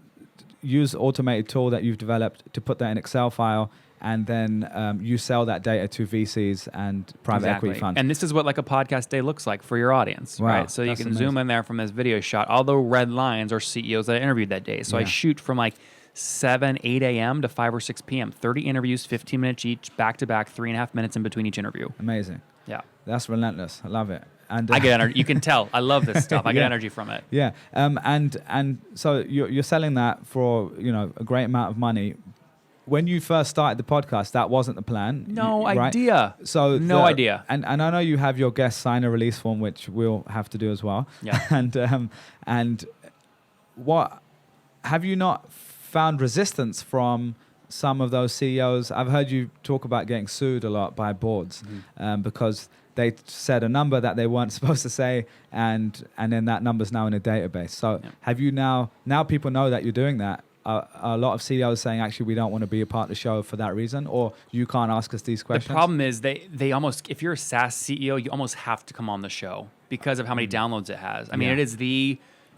use automated tool that you've developed to put that in Excel file, and then you sell that data to VCs and private equity funds. And this is what like a podcast day looks like for your audience, right? So you can zoom in there from this video shot. All the red lines are CEOs that I interviewed that day. So I shoot from like 7, 8 a.m. to 5 or 6 p.m. 30 interviews, 15 minutes each, back to back, 3.5 minutes in between each interview. Amazing. Yeah. That's relentless. I love it. And I get energy. You can tell. I love this stuff. I get energy from it. Yeah. And so you're selling that for a great amount of money. When you first started the podcast, that wasn't the plan. No right? idea. So no idea. And I know you have your guest sign a release form, which we'll have to do as well. Yeah. And what have you not found resistance from some of those CEOs? I've heard you talk about getting sued a lot by boards because they said a number that they weren't supposed to say, and then that number's now in a database. So have you now people know that you're doing that? A lot of CEOs saying, actually, we don't want to be a part of the show for that reason, or you can't ask us these questions? The problem is they almost, if you're a SaaS CEO, you almost have to come on the show because of how many downloads it has. I mean, it is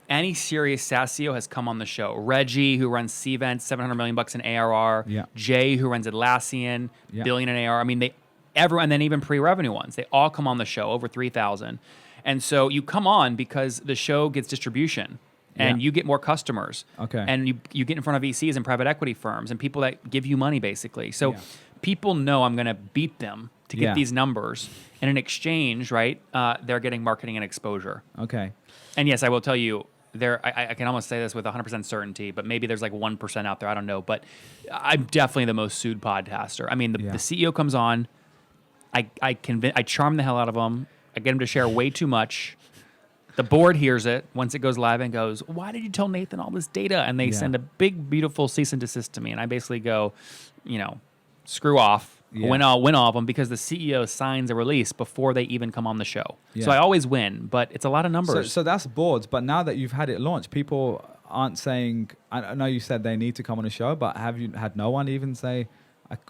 any serious SaaS CEO has come on the show. Reggie, who runs Cvent, $700 million in ARR. Yeah. Jay, who runs Atlassian, Yeah. billion in ARR. I mean, everyone, and then even pre-revenue ones, they all come on the show, over 3,000. And so you come on because the show gets distribution. And Yeah. you get more customers. Okay. And you get in front of VCs and private equity firms and people that give you money, basically. So Yeah. people know I'm going to beat them to get Yeah. these numbers. And in exchange, right, they're getting marketing and exposure. Okay. And yes, I will tell you, I can almost say this with 100% certainty, but maybe there's like 1% out there. I don't know. But I'm definitely the most sued podcaster. I mean, the CEO comes on. I charm the hell out of them. I get them to share way too much. The board hears it once it goes live and goes, "Why did you tell Nathan all this data?" And they send a big, beautiful cease and desist to me. And I basically go, screw off. Yeah. Win all of them because the CEO signs a release before they even come on the show. Yeah. So I always win, but it's a lot of numbers. So that's boards. But now that you've had it launched, people aren't saying, I know you said they need to come on a show, but have you had no one even say,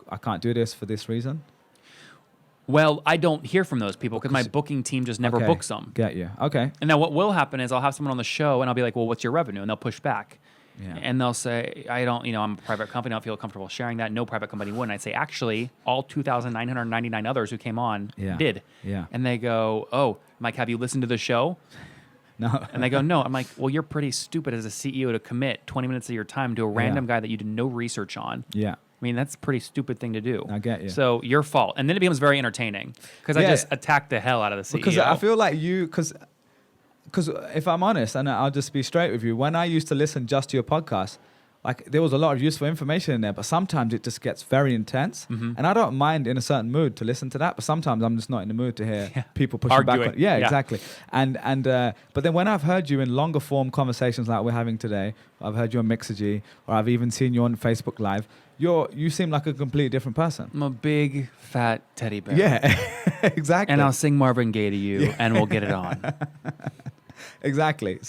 I can't do this for this reason? Well, I don't hear from those people because my booking team just never books them. Get you. Okay. And now what will happen is I'll have someone on the show and I'll be like, well, what's your revenue? And they'll push back. Yeah. And they'll say, I'm a private company. I don't feel comfortable sharing that. No private company would. And I'd say, actually, all 2,999 others who came on did. Yeah. And they go, oh, Mike, have you listened to the show? No. And they go, no. I'm like, well, you're pretty stupid as a CEO to commit 20 minutes of your time to a random guy that you did no research on. Yeah. I mean, that's a pretty stupid thing to do. I get you. So your fault. And then it becomes very entertaining because I just attack the hell out of the CEO. Because I feel like because if I'm honest, and I'll just be straight with you, when I used to listen just to your podcast, like there was a lot of useful information in there, but sometimes it just gets very intense. Mm-hmm. And I don't mind in a certain mood to listen to that, but sometimes I'm just not in the mood to hear people pushing back on. Yeah, exactly. And but then when I've heard you in longer form conversations like we're having today, I've heard you on Mixergy, or I've even seen you on Facebook Live, you seem like a completely different person. I'm a big fat teddy bear. Yeah, exactly. And I'll sing Marvin Gaye to you, and we'll get it on. Exactly.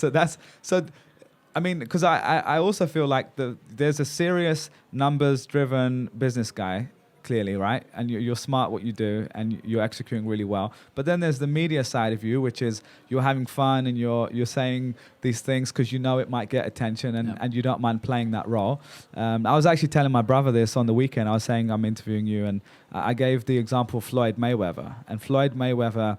I mean, because I also feel like there's a serious numbers-driven business guy, clearly, right? And you're smart what you do, and you're executing really well. But then there's the media side of you, which is you're having fun and you're saying these things because you know it might get attention, and you don't mind playing that role. I was actually telling my brother this on the weekend. I was saying I'm interviewing you, and I gave the example of Floyd Mayweather. And Floyd Mayweather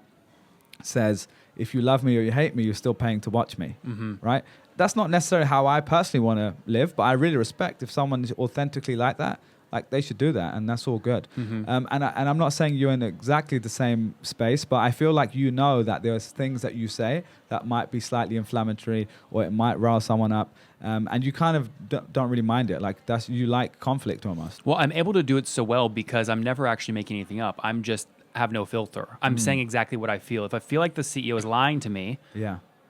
says, if you love me or you hate me, you're still paying to watch me, right? That's not necessarily how I personally want to live, but I really respect if someone is authentically like that, like they should do that, and that's all good. And I'm not saying you're in exactly the same space, but I feel like you know that there's things that you say that might be slightly inflammatory or it might rile someone up, and you kind of don't really mind it. Like you like conflict almost. Well, I'm able to do it so well because I'm never actually making anything up. I'm just have no filter. I'm saying exactly what I feel. If I feel like the CEO is lying to me,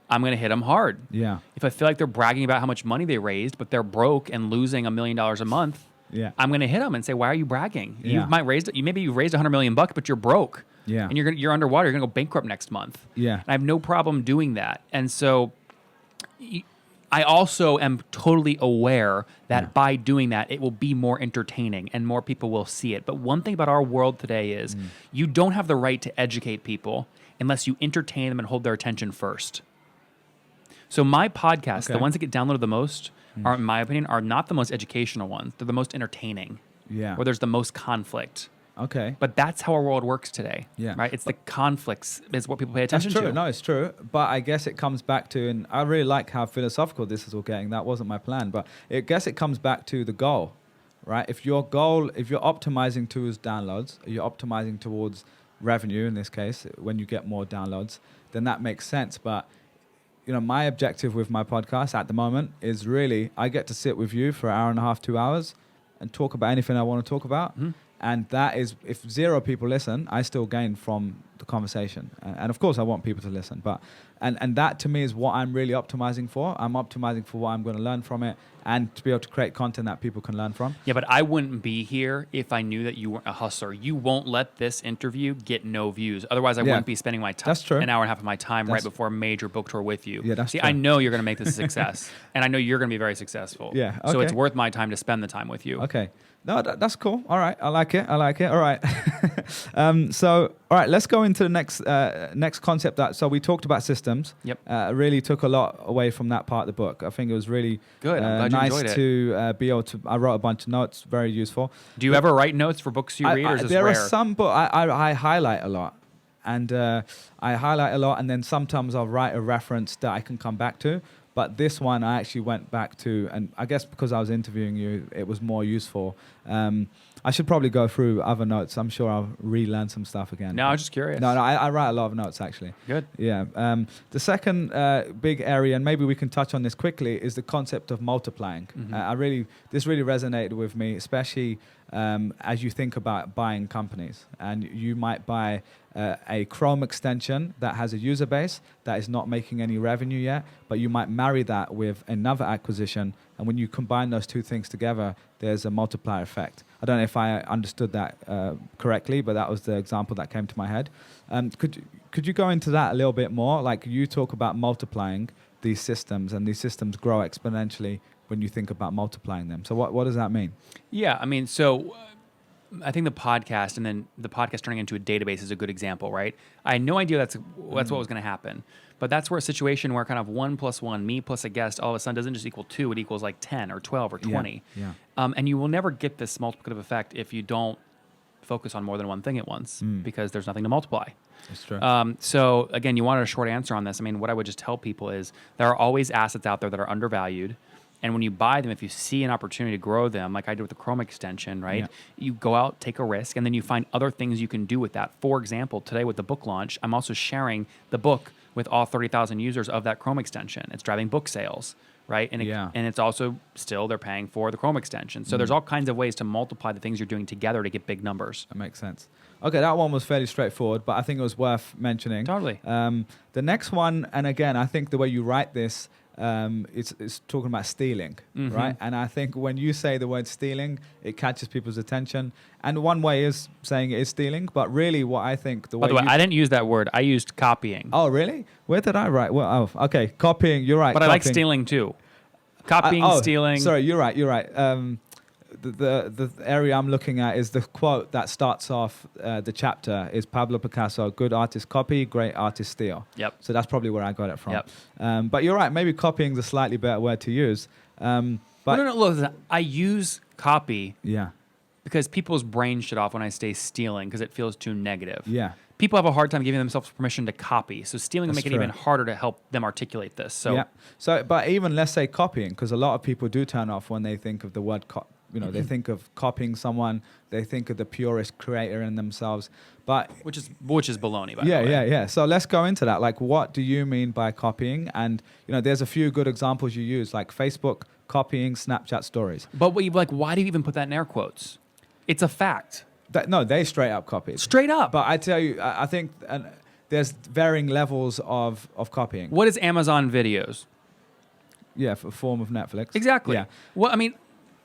I'm going to hit them hard. Yeah. If I feel like they're bragging about how much money they raised, but they're broke and losing $1 million a month, I'm going to hit them and say, "Why are you bragging? Yeah. Maybe you raised $100 million, but you're broke. Yeah. And you're underwater. You're going to go bankrupt next month. Yeah. And I have no problem doing that. And so I also am totally aware that by doing that, it will be more entertaining and more people will see it. But one thing about our world today is you don't have the right to educate people unless you entertain them and hold their attention first. So my podcasts, the ones that get downloaded the most, are, in my opinion, are not the most educational ones. They're the most entertaining. Yeah. Where there's the most conflict. Okay. But that's how our world works today. Yeah. Right? It's the conflicts is what people pay attention That's true. to. No, it's true. But I guess it comes back to, and I really like how philosophical this is all getting. That wasn't my plan. But I guess it comes back to the goal, right? If you're optimizing towards downloads, you're optimizing towards revenue in this case, when you get more downloads, then that makes sense. But my objective with my podcast at the moment is really I get to sit with you for an hour and a half, 2 hours and talk about anything I want to talk about. And that is, if 0 people listen, I still gain from the conversation. And of course I want people to listen, but, and that to me is what I'm really optimizing for. I'm optimizing for what I'm going to learn from it and to be able to create content that people can learn from. Yeah, but I wouldn't be here if I knew that you weren't a hustler. You won't let this interview get no views. Otherwise, I wouldn't be spending my time, That's true. an hour and a half of my time right before a major book tour with you. Yeah, that's See, true. I know you're going to make this a success, and I know you're going to be very successful. Yeah, So it's okay. worth my time to spend the time with you. Okay. No, that's cool. All right. I like it. All right. All All right, let's go into the next concept. So we talked about systems. Yep. Really took a lot away from that part of the book. I think it was really good. I'm glad you nice enjoyed to be able to. I wrote a bunch of notes, very useful. Do you ever write notes for books you read, or is this there rare? are some, but I highlight a lot, and and then sometimes I'll write a reference that I can come back to. But this one I actually went back to, and I guess because I was interviewing you, it was more useful. I should probably go through other notes. I'm sure I'll relearn some stuff again. No, I was just curious. No, I write a lot of notes, actually. Good. Yeah. The second big area, and maybe we can touch on this quickly, is the concept of multiplying. This really resonated with me, especially as you think about buying companies. And you might buy a Chrome extension that has a user base that is not making any revenue yet, but you might marry that with another acquisition. And when you combine those two things together, there's a multiplier effect. I don't know if I understood that correctly, but that was the example that came to my head. Could you go into that a little bit more? Like, you talk about multiplying these systems, and these systems grow exponentially when you think about multiplying them. So what does that mean? Yeah, I mean, so I think the podcast, and then the podcast turning into a database, is a good example, right? I had no idea that's what was going to happen. But that's where a situation where kind of 1 + 1, me plus a guest, all of a sudden doesn't just equal 2, it equals like 10 or 12 or 20. Yeah. And you will never get this multiplicative effect if you don't focus on more than one thing at once, because there's nothing to multiply. That's true. So again, you wanted a short answer on this. I mean, what I would just tell people is there are always assets out there that are undervalued. And when you buy them, if you see an opportunity to grow them, like I did with the Chrome extension, right? Yeah. You go out, take a risk, and then you find other things you can do with that. For example, today with the book launch, I'm also sharing the book with all 30,000 users of that Chrome extension. It's driving book sales, right? And and it's also still they're paying for the Chrome extension. So there's all kinds of ways to multiply the things you're doing together to get big numbers. That makes sense. Okay, that one was fairly straightforward, but I think it was worth mentioning. Totally. The next one, and again, I think the way you write this, it's talking about stealing, right? And I think when you say the word stealing, it catches people's attention. And one way is saying it is stealing, but really what I think... By the way, I didn't use that word. I used copying. Oh, really? Where did I write? Well, okay, copying, you're right. But copying. I like stealing too. Copying, stealing... Sorry, you're right. The area I'm looking at is the quote that starts off the chapter is Pablo Picasso, good artist copy, great artist steal. Yep. So that's probably where I got it from. Yep. But you're right, maybe copying is a slightly better word to use. But no, look, I use copy yeah. because people's brains shut off when I say stealing because it feels too negative. Yeah. People have a hard time giving themselves permission to copy. So stealing will make it true. even harder to help them articulate this. So, yeah. But even let's say copying, because a lot of people do turn off when they think of the word they think of copying someone, they think of the purest creator in themselves, but which is baloney, by the way. Yeah. So let's go into that. Like, what do you mean by copying? And there's a few good examples you use, like Facebook copying Snapchat stories. But why do you even put that in air quotes? It's a fact. No, they straight up copied. Straight up. But I tell you, I think there's varying levels of copying. What is Amazon Videos? Yeah, a form of Netflix. Exactly. Yeah. Well, I mean,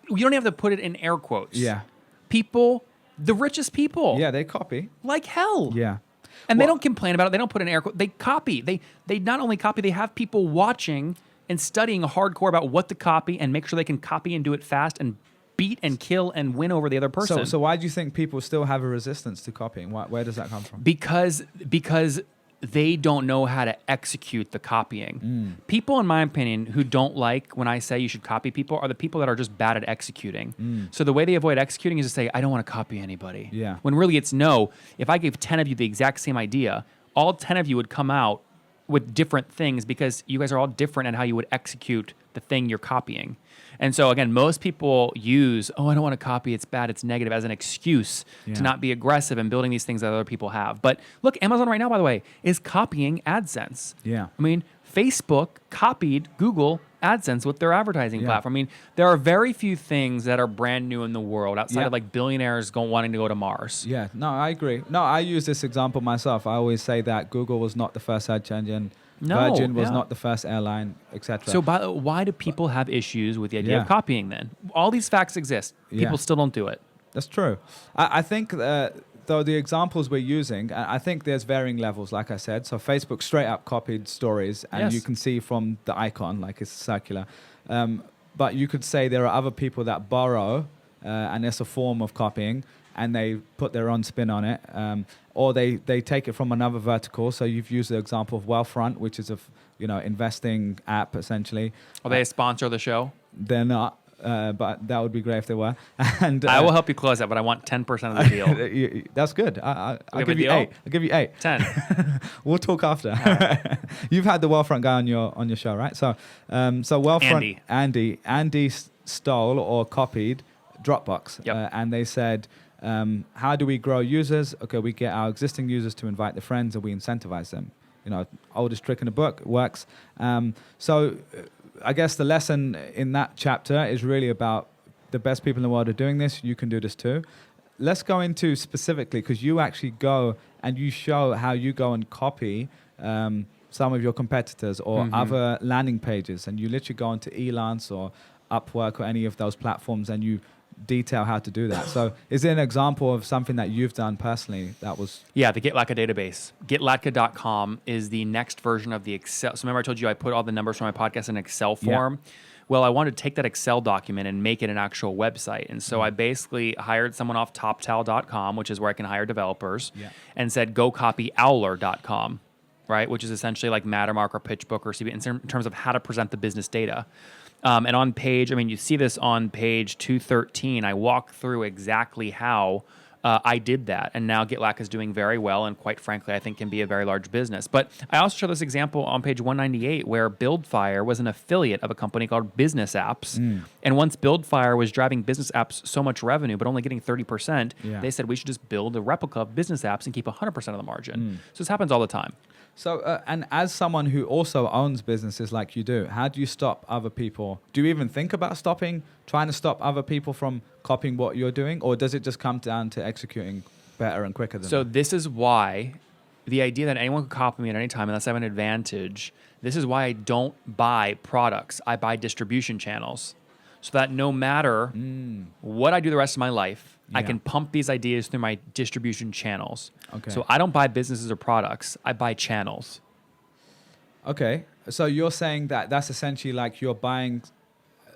you don't have to put it in air quotes. Yeah. People, the richest people. Yeah, they copy. Like hell. Yeah. And they don't complain about it. They don't put in air quotes. They copy. They not only copy, they have people watching and studying hardcore about what to copy and make sure they can copy and do it fast and beat and kill and win over the other person. So why do you think people still have a resistance to copying? Where does that come from? Because they don't know how to execute the copying. People, in my opinion, who don't like when I say you should copy people are the people that are just bad at executing. So the way they avoid executing is to say, I don't want to copy anybody. Yeah. When really it's no. If I gave 10 of you the exact same idea, all 10 of you would come out with different things because you guys are all different in how you would execute the thing you're copying. And so, again, most people use, I don't want to copy, it's bad, it's negative, as an excuse to not be aggressive in building these things that other people have. But look, Amazon right now, by the way, is copying AdSense. Yeah. I mean, Facebook copied Google AdSense with their advertising platform. I mean, there are very few things that are brand new in the world outside of like billionaires wanting to go to Mars. Yeah, no, I agree. No, I use this example myself. I always say that Google was not the first search engine. Virgin was not the first airline, etc. So why do people have issues with the idea of copying then? All these facts exist. People still don't do it. That's true. I think, though, the examples we're using, I think there's varying levels, like I said. So Facebook straight up copied stories, and you can see from the icon, like it's circular. But you could say there are other people that borrow, and it's a form of copying. and they put their own spin on it, or they take it from another vertical. So you've used the example of Wealthfront, which is a investing app essentially. Are they a sponsor of the show? They're not. But that would be great if they were. And I will help you close that, but I want 10% of the deal. That's good. I'll give you deal? 8. I'll give you 8. 10. We'll talk after. Right. You've had the Wealthfront guy on your show, right? So Wealthfront Andy stole or copied Dropbox, Yep. and they said, how do we grow users? Okay, we get our existing users to invite their friends, and we incentivize them. Oldest trick in the book, works. I guess the lesson in that chapter is really about the best people in the world are doing this. You can do this too. Let's go into specifically, because you actually go and you show how you go and copy some of your competitors or other landing pages, and you literally go onto Elance or Upwork or any of those platforms and you detail how to do that. So is there an example of something that you've done personally that was... Yeah, the GetLatka database. GetLatka.com is the next version of the Excel. So remember I told you I put all the numbers from my podcast in Excel form? Yeah. Well, I wanted to take that Excel document and make it an actual website. And so I basically hired someone off TopTal.com, which is where I can hire developers, and said, go copy Owler.com, right? Which is essentially like Mattermark or PitchBook or CB in terms of how to present the business data. And on page, you see this on page 213, I walk through exactly how I did that. And now GetLatka is doing very well. And quite frankly, I think can be a very large business. But I also show this example on page 198 where BuildFire was an affiliate of a company called Business Apps. And once BuildFire was driving Business Apps so much revenue, but only getting 30%, they said we should just build a replica of Business Apps and keep 100% of the margin. So this happens all the time. So, and as someone who also owns businesses like you do, how do you stop other people? Do you even think about trying to stop other people from copying what you're doing? Or does it just come down to executing better and quicker than So that? This is why the idea that anyone can copy me at any time unless I have an advantage, this is why I don't buy products. I buy distribution channels. So that no matter what I do the rest of my life, I can pump these ideas through my distribution channels. Okay. So I don't buy businesses or products. I buy channels. Okay. So you're saying that that's essentially like you're buying,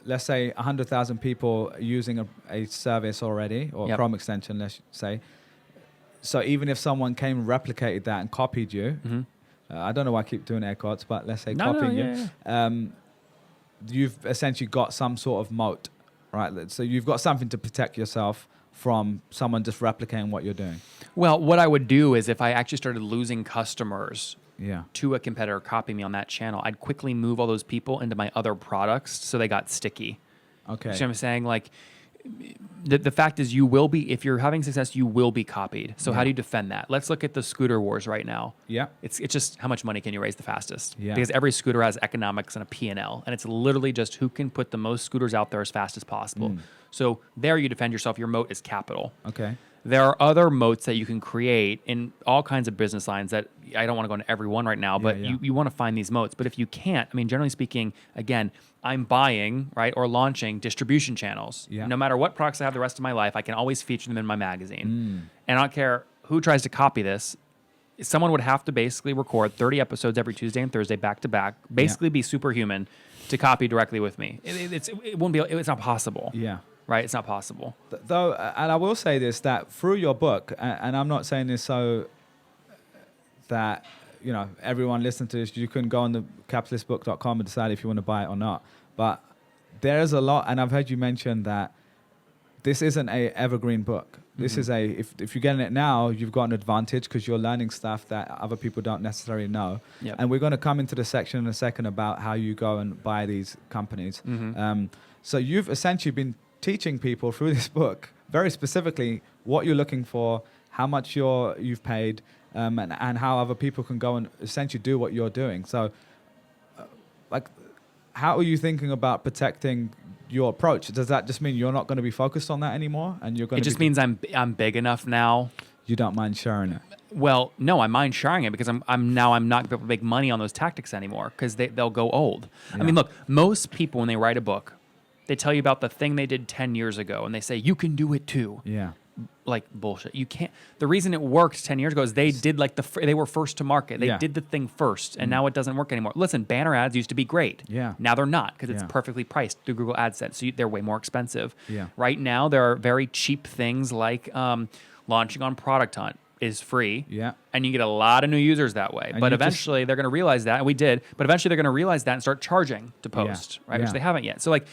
let's say, 100,000 people using a service already, or Chrome extension, let's say. So even if someone came and replicated that and copied you, I don't know why I keep doing air quotes, but let's say copying you, you've essentially got some sort of moat, right? So you've got something to protect yourself from someone just replicating what you're doing. Well, what I would do is if I actually started losing customers yeah. to a competitor copying me on that channel, I'd quickly move all those people into my other products so they got sticky. Okay. You see what I'm saying? Like, the fact is you will be, if you're having success, you will be copied. So how do you defend that? Let's look at the scooter wars right now. Yeah. It's just how much money can you raise the fastest? Yeah. Because every scooter has economics and a P&L. And it's literally just who can put the most scooters out there as fast as possible. So there you defend yourself. Your moat is capital. Okay. There are other moats that you can create in all kinds of business lines that I don't want to go into every one right now, but you want to find these moats. But if you can't, I mean, generally speaking, again, I'm buying, right, or launching distribution channels. Yeah. No matter what products I have the rest of my life, I can always feature them in my magazine. And I don't care who tries to copy this. Someone would have to basically record 30 episodes every Tuesday and Thursday back to back, basically be superhuman to copy directly with me. It won't be, it's not possible. Yeah. Right? It's not possible. Though, and I will say this, that through your book, and I'm not saying this so that, you know, everyone listening to this, you can go on the capitalistbook.com and decide if you want to buy it or not. But there's a lot, and I've heard you mention that this isn't a evergreen book. This is if you're getting it now, you've got an advantage because you're learning stuff that other people don't necessarily know. Yep. And we're going to come into the section in a second about how you go and buy these companies. So you've essentially been teaching people through this book very specifically what you're looking for, how much you've paid, and how other people can go and essentially do what you're doing. So, like, how are you thinking about protecting your approach? Does that just mean you're not going to be focused on that anymore, and you're going? It just means I'm big enough now. You don't mind sharing it. Well, no, I mind sharing it because I'm not going to be able to make money on those tactics anymore because they'll go old. Yeah. I mean, look, most people when they write a book, they tell you about the thing they did 10 years ago, and they say, you can do it too. Yeah. like bullshit. You can't. The reason it worked 10 years ago is they did like they were first to market. They did the thing first, and now it doesn't work anymore. Listen, banner ads used to be great. Yeah. Now they're not because it's perfectly priced through Google AdSense. So they're way more expensive. Yeah. Right now, there are very cheap things like launching on Product Hunt is free. Yeah. And you get a lot of new users that way. And But eventually they're going to realize that, and we did. But eventually they're going to realize that and start charging to post, right? Which they haven't yet. So like,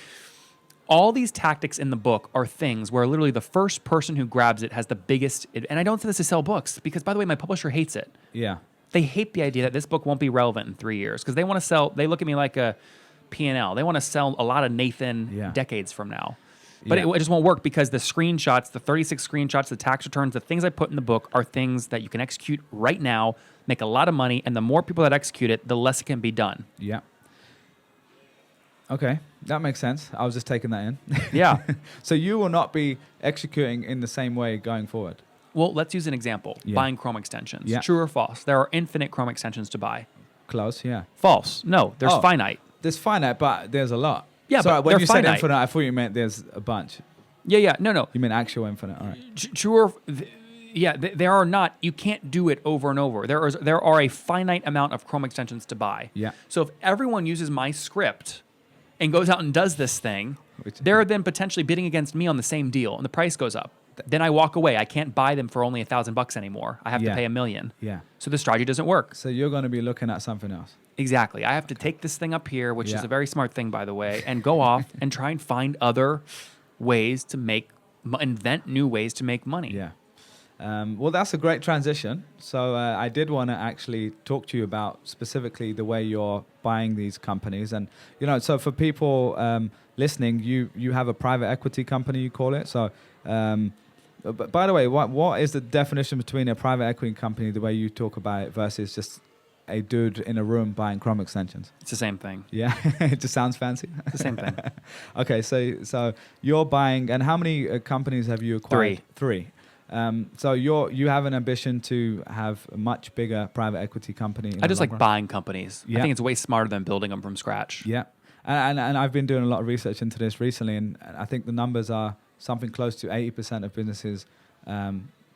all these tactics in the book are things where literally the first person who grabs it has the biggest, and I don't say this to sell books because, by the way, my publisher hates it. Yeah. They hate the idea that this book won't be relevant in 3 years because they want to sell, they look at me like a P&L. They want to sell a lot of Nathan decades from now. But it just won't work because the screenshots, the 36 screenshots, the tax returns, the things I put in the book are things that you can execute right now, make a lot of money, and the more people that execute it, the less it can be done. Yeah. Okay, that makes sense. I was just taking that in. Yeah. So you will not be executing in the same way going forward. Well, let's use an example. Yeah. Buying Chrome extensions. Yeah. True or false? There are infinite Chrome extensions to buy. Close, yeah. False. No, there's finite. There's finite, but there's a lot. Yeah, so but when they're you finite. said infinite, I thought you meant there's a bunch. Yeah. No. You mean actual infinite, all right. True or... there are not. You can't do it over and over. There are a finite amount of Chrome extensions to buy. Yeah. So if everyone uses my script and goes out and does this thing, they're then potentially bidding against me on the same deal, and the price goes up. Then I walk away. I can't buy them for only $1,000 anymore. I have to pay $1 million. Yeah. So the strategy doesn't work. So you're going to be looking at something else. Exactly. I have to take this thing up here, which is a very smart thing, by the way, and go off and try and find other ways to invent new ways to make money. Yeah. Well, that's a great transition. So I did want to actually talk to you about specifically the way you're buying these companies. And, so for people listening, you have a private equity company, you call it. So, but by the way, what is the definition between a private equity company, the way you talk about it, versus just a dude in a room buying Chrome extensions? It's the same thing. Yeah, it just sounds fancy. It's the same thing. Okay, so you're buying, and how many companies have you acquired? Three. So you have an ambition to have a much bigger private equity company. I just like buying companies. Yeah. I think it's way smarter than building them from scratch. Yeah, and I've been doing a lot of research into this recently, and I think the numbers are something close to 80% of businesses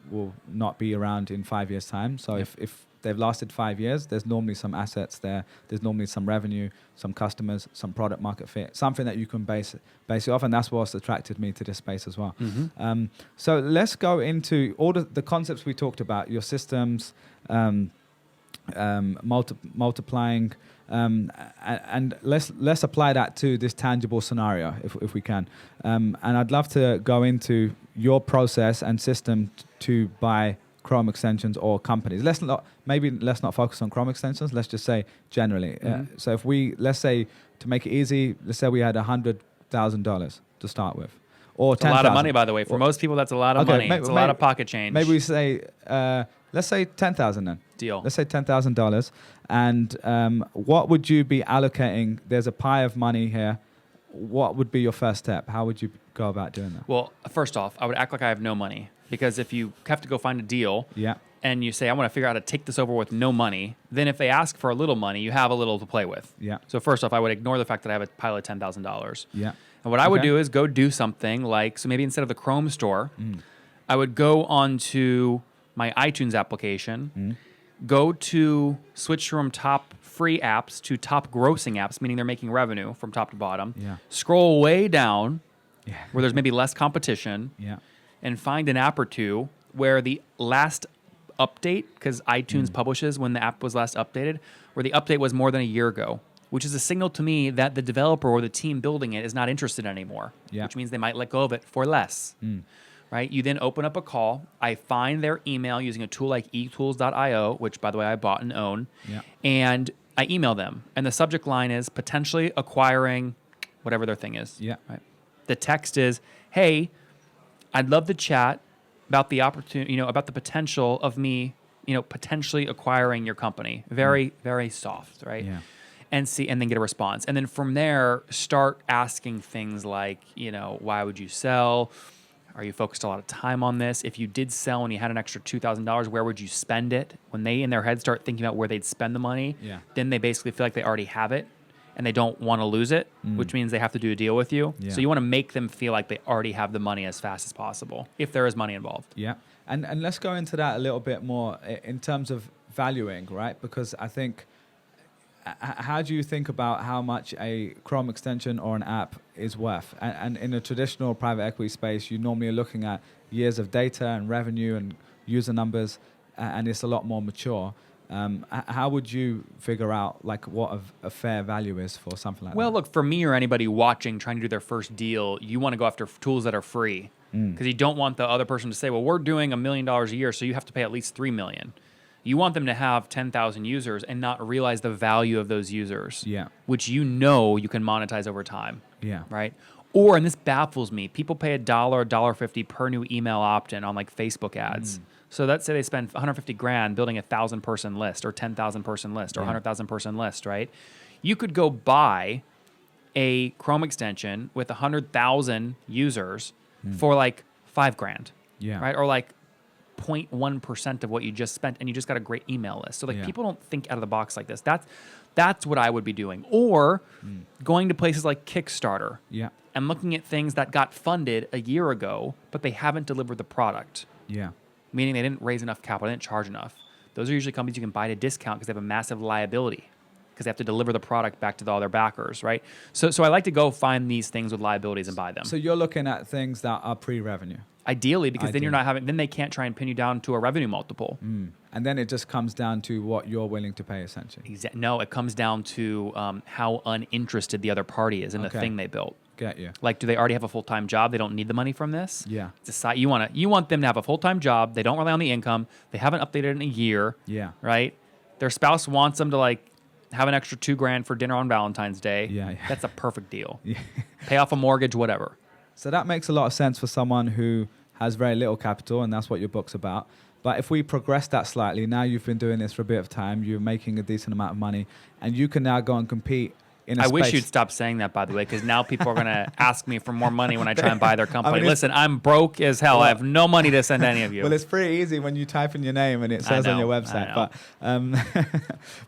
will not be around in 5 years' time. So if they've lasted 5 years, there's normally some assets there. There's normally some revenue, some customers, some product market fit, something that you can base it off. And that's what's attracted me to this space as well. Mm-hmm. So let's go into all the concepts we talked about, your systems, multiplying, and let's apply that to this tangible scenario if we can. And I'd love to go into your process and system to buy Chrome extensions or companies. Let's not focus on Chrome extensions. Let's just say generally. Mm-hmm. So if let's say, to make it easy, let's say we had $100,000 to start with, or 10,000. A lot of money, by the way. For most people, that's a lot of money. It's a lot of pocket change. Maybe we say, let's say 10,000 then. Deal. Let's say $10,000. And what would you be allocating? There's a pie of money here. What would be your first step? How would you go about doing that? Well, first off, I would act like I have no money. Because if you have to go find a deal and you say, I want to figure out how to take this over with no money, then if they ask for a little money, you have a little to play with. Yeah. So first off, I would ignore the fact that I have a pile of $10,000. Yeah. And what I would do is go do something like, so maybe instead of the Chrome store, I would go onto my iTunes application, go to switch from top free apps to top grossing apps, meaning they're making revenue from top to bottom, scroll way down where there's maybe less competition, and find an app or two where the last update, because iTunes publishes when the app was last updated, where the update was more than a year ago, which is a signal to me that the developer or the team building it is not interested anymore, which means they might let go of it for less. Right? You then open up a call. I find their email using a tool like etools.io, which, by the way, I bought and own, and I email them. And the subject line is potentially acquiring whatever their thing is. Right? The text is, hey, I'd love to chat about the opportunity, about the potential of me, potentially acquiring your company. Very, very soft, right? Yeah. And then get a response. And then from there, start asking things like, why would you sell? Are you focused a lot of time on this? If you did sell and you had an extra $2,000, where would you spend it? When they in their head start thinking about where they'd spend the money, then they basically feel like they already have it. and they don't want to lose it, which means they have to do a deal with you. Yeah. So you want to make them feel like they already have the money as fast as possible, if there is money involved. Yeah. And let's go into that a little bit more in terms of valuing, right? Because I think, how do you think about how much a Chrome extension or an app is worth? And in a traditional private equity space, you normally are looking at years of data and revenue and user numbers, and it's a lot more mature. How would you figure out like what a fair value is for something like that? Well, look, for me or anybody watching trying to do their first deal, you want to go after tools that are free because you don't want the other person to say, well, we're doing $1 million a year, so you have to pay at least $3 million. You want them to have 10,000 users and not realize the value of those users, which you can monetize over time, right? Or, and this baffles me, people pay $1, $1.50 per new email opt-in on like Facebook ads. So let's say they spend 150 grand building a 1,000 person list or 10,000 person list or 100,000 person list, right? You could go buy a Chrome extension with 100,000 users for like $5 grand, right? Or like 0.1% of what you just spent, and you just got a great email list. So like people don't think out of the box like this. That's what I would be doing. Or going to places like Kickstarter and looking at things that got funded a year ago, but they haven't delivered the product. Meaning they didn't raise enough capital, they didn't charge enough. Those are usually companies you can buy at a discount because they have a massive liability because they have to deliver the product back to all their backers, right? So I like to go find these things with liabilities and buy them. So you're looking at things that are pre-revenue. Ideally, because then they can't try and pin you down to a revenue multiple. And then it just comes down to what you're willing to pay, essentially. No, it comes down to how uninterested the other party is in the thing they built. Get you. Like, do they already have a full-time job? They don't need the money from this? Yeah. You want them to have a full-time job. They don't rely on the income. They haven't updated in a year. Yeah. Right? Their spouse wants them to like have an extra $2 grand for dinner on Valentine's Day. Yeah. That's a perfect deal. Pay off a mortgage, whatever. So that makes a lot of sense for someone who has very little capital, and that's what your book's about. But if we progress that slightly, now you've been doing this for a bit of time, you're making a decent amount of money, and you can now go and compete in a space. I wish you'd stop saying that, by the way, because now people are going to ask me for more money when I try and buy their company. Listen, I'm broke as hell. I have no money to send any of you. Well, it's pretty easy when you type in your name and it says on your website.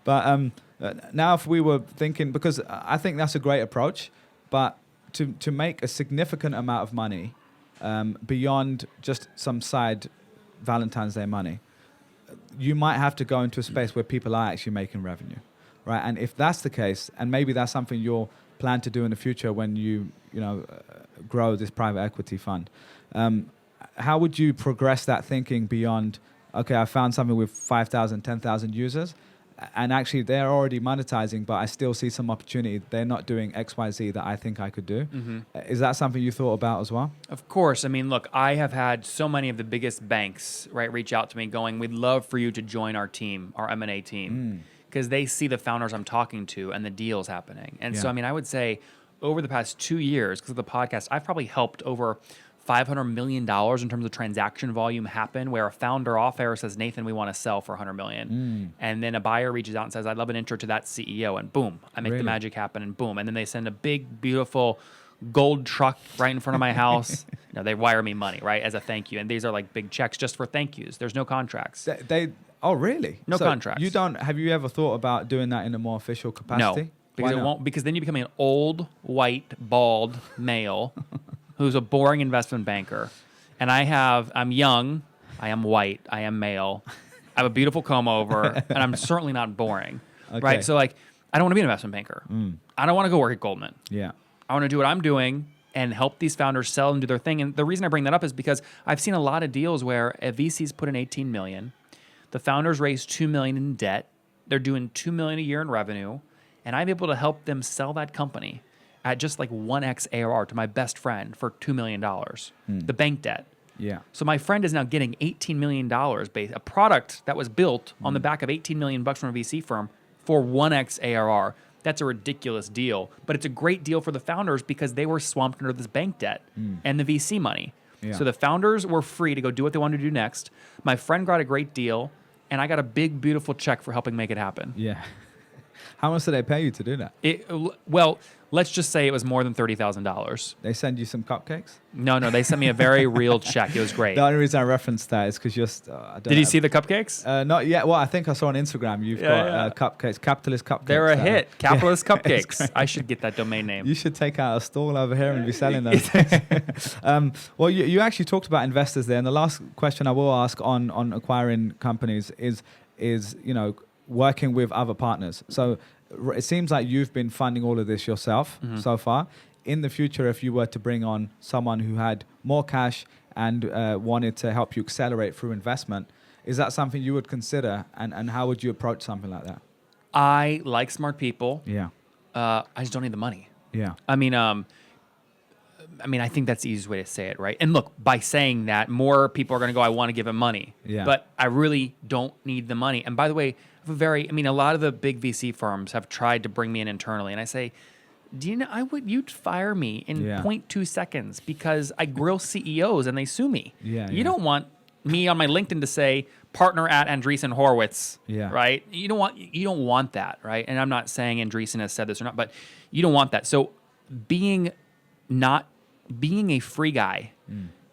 But now if we were thinking, because I think that's a great approach, but to make a significant amount of money beyond just some side Valentine's Day money, you might have to go into a space where people are actually making revenue, right? And if that's the case, and maybe that's something you'll plan to do in the future when you grow this private equity fund, how would you progress that thinking beyond, okay, I found something with 5,000, 10,000 users, and actually they're already monetizing, but I still see some opportunity. They're not doing X, Y, Z that I think I could do. Is that something you thought about as well? Of course. I mean, look, I have had so many of the biggest banks, right, reach out to me going, we'd love for you to join our team, our M&A team, because they see the founders I'm talking to and the deals happening. And so, I mean, I would say over the past 2 years, because of the podcast, I've probably helped over $500 million in terms of transaction volume happen, where a founder off air says, Nathan, we want to sell for $100 million. And then a buyer reaches out and says, I'd love an intro to that CEO. And boom, I make the magic happen, and boom. And then they send a big, beautiful gold truck right in front of my house. They wire me money, right, as a thank you. And these are like big checks just for thank yous. There's no contracts. Oh, really? No contracts. Have you ever thought about doing that in a more official capacity? No, because it won't. Because then you become an old, white, bald male who's a boring investment banker. And I'm young, I am white, I am male, I have a beautiful comb over, and I'm certainly not boring, right? So like, I don't want to be an investment banker. I don't want to go work at Goldman. Yeah. I want to do what I'm doing and help these founders sell and do their thing. And the reason I bring that up is because I've seen a lot of deals where a VC's put in $18 million, the founders raised $2 million in debt, they're doing $2 million a year in revenue, and I'm able to help them sell that company at just like 1x ARR to my best friend for $2 million, the bank debt. Yeah. So my friend is now getting $18 million, a product that was built on the back of $18 million from a VC firm for 1x ARR. That's a ridiculous deal, but it's a great deal for the founders because they were swamped under this bank debt and the VC money. Yeah. So the founders were free to go do what they wanted to do next. My friend got a great deal, and I got a big, beautiful check for helping make it happen. Yeah. How much did they pay you to do that? Well, let's just say it was more than $30,000. They send you some cupcakes? No, they sent me a very real check. It was great. The only reason I referenced that is because Did you see the cupcakes? Not yet. Well, I think I saw on Instagram you've got cupcakes, capitalist cupcakes. They're a hit. Capitalist cupcakes. I should get that domain name. You should take out a stall over here and be selling them. Well, you actually talked about investors there, and the last question I will ask on acquiring companies is working with other partners. So it seems like you've been funding all of this yourself so far. In the future, if you were to bring on someone who had more cash and wanted to help you accelerate through investment, is that something you would consider? And how would you approach something like that? I like smart people. Yeah. I just don't need the money. Yeah. I mean, I think that's the easiest way to say it, right? And look, by saying that, more people are going to go, I want to give him money. Yeah. But I really don't need the money. And by the way, a lot of the big VC firms have tried to bring me in internally. And I say, do you know, you'd fire me in 0.2 seconds because I grill CEOs and they sue me. You don't want me on my LinkedIn to say partner at Andreessen Horowitz, right? You don't want that, right? And I'm not saying Andreessen has said this or not, but you don't want that. So being a free guy,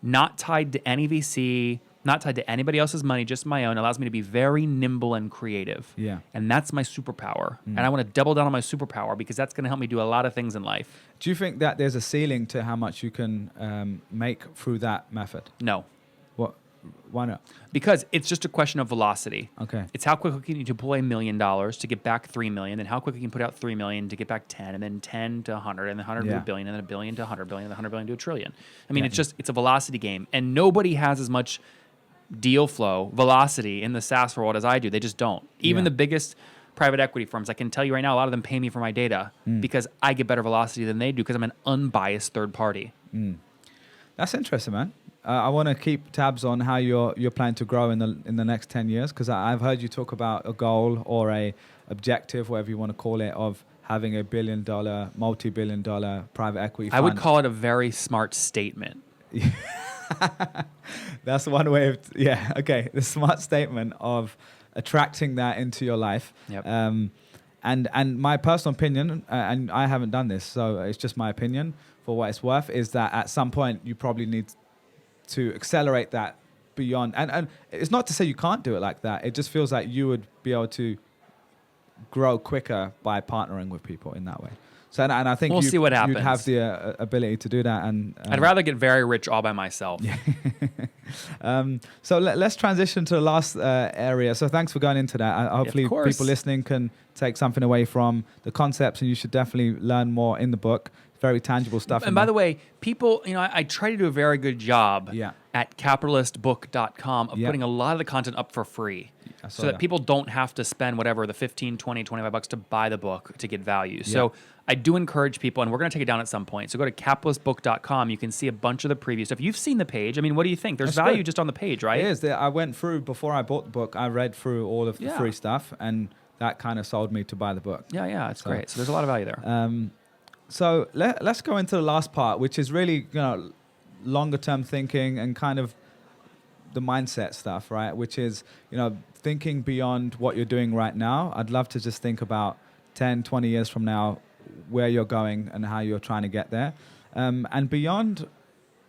not tied to any VC, not tied to anybody else's money, just my own, allows me to be very nimble and creative. Yeah. And that's my superpower. And I want to double down on my superpower because that's going to help me do a lot of things in life. Do you think that there's a ceiling to how much you can make through that method? No. What? Why not? Because it's just a question of velocity. Okay. It's how quickly can you deploy $1 million to get back 3 million, and how quickly you can put out 3 million to get back 10, and then 10 to 100, and then 100 to a billion, and then a billion to 100 billion, and then 100 billion to a trillion. I mean, it's a velocity game, and nobody has as much deal flow, velocity in the SaaS world as I do. They just don't. Even the biggest private equity firms, I can tell you right now, a lot of them pay me for my data because I get better velocity than they do because I'm an unbiased third party. That's interesting, man. I want to keep tabs on how you're planning to grow in the next 10 years because I've heard you talk about a goal or a objective, whatever you want to call it, of having $1 billion, multi-billion dollar private equity fund. I would call it a very smart statement. That's one way of the smart statement of attracting that into your life. Yep. And my personal opinion, and I haven't done this, so it's just my opinion for what it's worth, is that at some point you probably need to accelerate that beyond. And it's not to say you can't do it like that. It just feels like you would be able to grow quicker by partnering with people in that way. So, and I think we'll see what happens. You'd have the ability to do that. And I'd rather get very rich all by myself. So let's transition to the last area. So thanks for going into that. Hopefully people listening can take something away from the concepts, and you should definitely learn more in the book. Very tangible stuff. And by the way, people, I try to do a very good job at capitalistbook.com of putting a lot of the content up for free so that people don't have to spend whatever, the 15, 20, 25 bucks to buy the book to get value. So I do encourage people, and we're going to take it down at some point. So go to capitalistbook.com. You can see a bunch of the preview stuff. You've seen the page. I mean, what do you think? There's value just on the page, right? It is. I went through, before I bought the book, I read through all of the free stuff, and that kind of sold me to buy the book. Yeah, it's great. So there's a lot of value there. So let's go into the last part, which is really longer term thinking and kind of the mindset stuff, right? Which is thinking beyond what you're doing right now. I'd love to just think about 10, 20 years from now, where you're going and how you're trying to get there. And beyond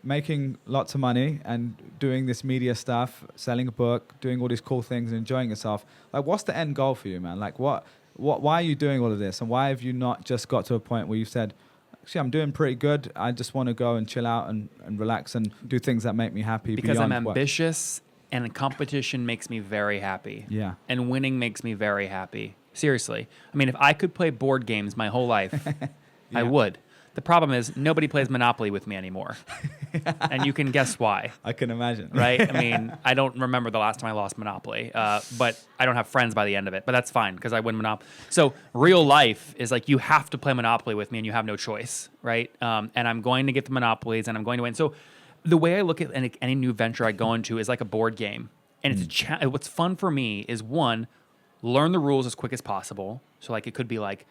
making lots of money and doing this media stuff, selling a book, doing all these cool things and enjoying yourself, like what's the end goal for you, man? Like why are you doing all of this? And why have you not just got to a point where you've said, actually, I'm doing pretty good. I just want to go and chill out and relax and do things that make me happy. Because beyond I'm ambitious and competition makes me very happy. Yeah. And winning makes me very happy. Seriously. I mean, if I could play board games my whole life, I would. The problem is nobody plays Monopoly with me anymore. And you can guess why. I can imagine. Right? I mean, I don't remember the last time I lost Monopoly, but I don't have friends by the end of it. But that's fine because I win Monopoly. So real life is like you have to play Monopoly with me and you have no choice, right? And I'm going to get the Monopolies and I'm going to win. So the way I look at any new venture I go into is like a board game. And it's what's fun for me is, one, learn the rules as quick as possible. So like it could be like,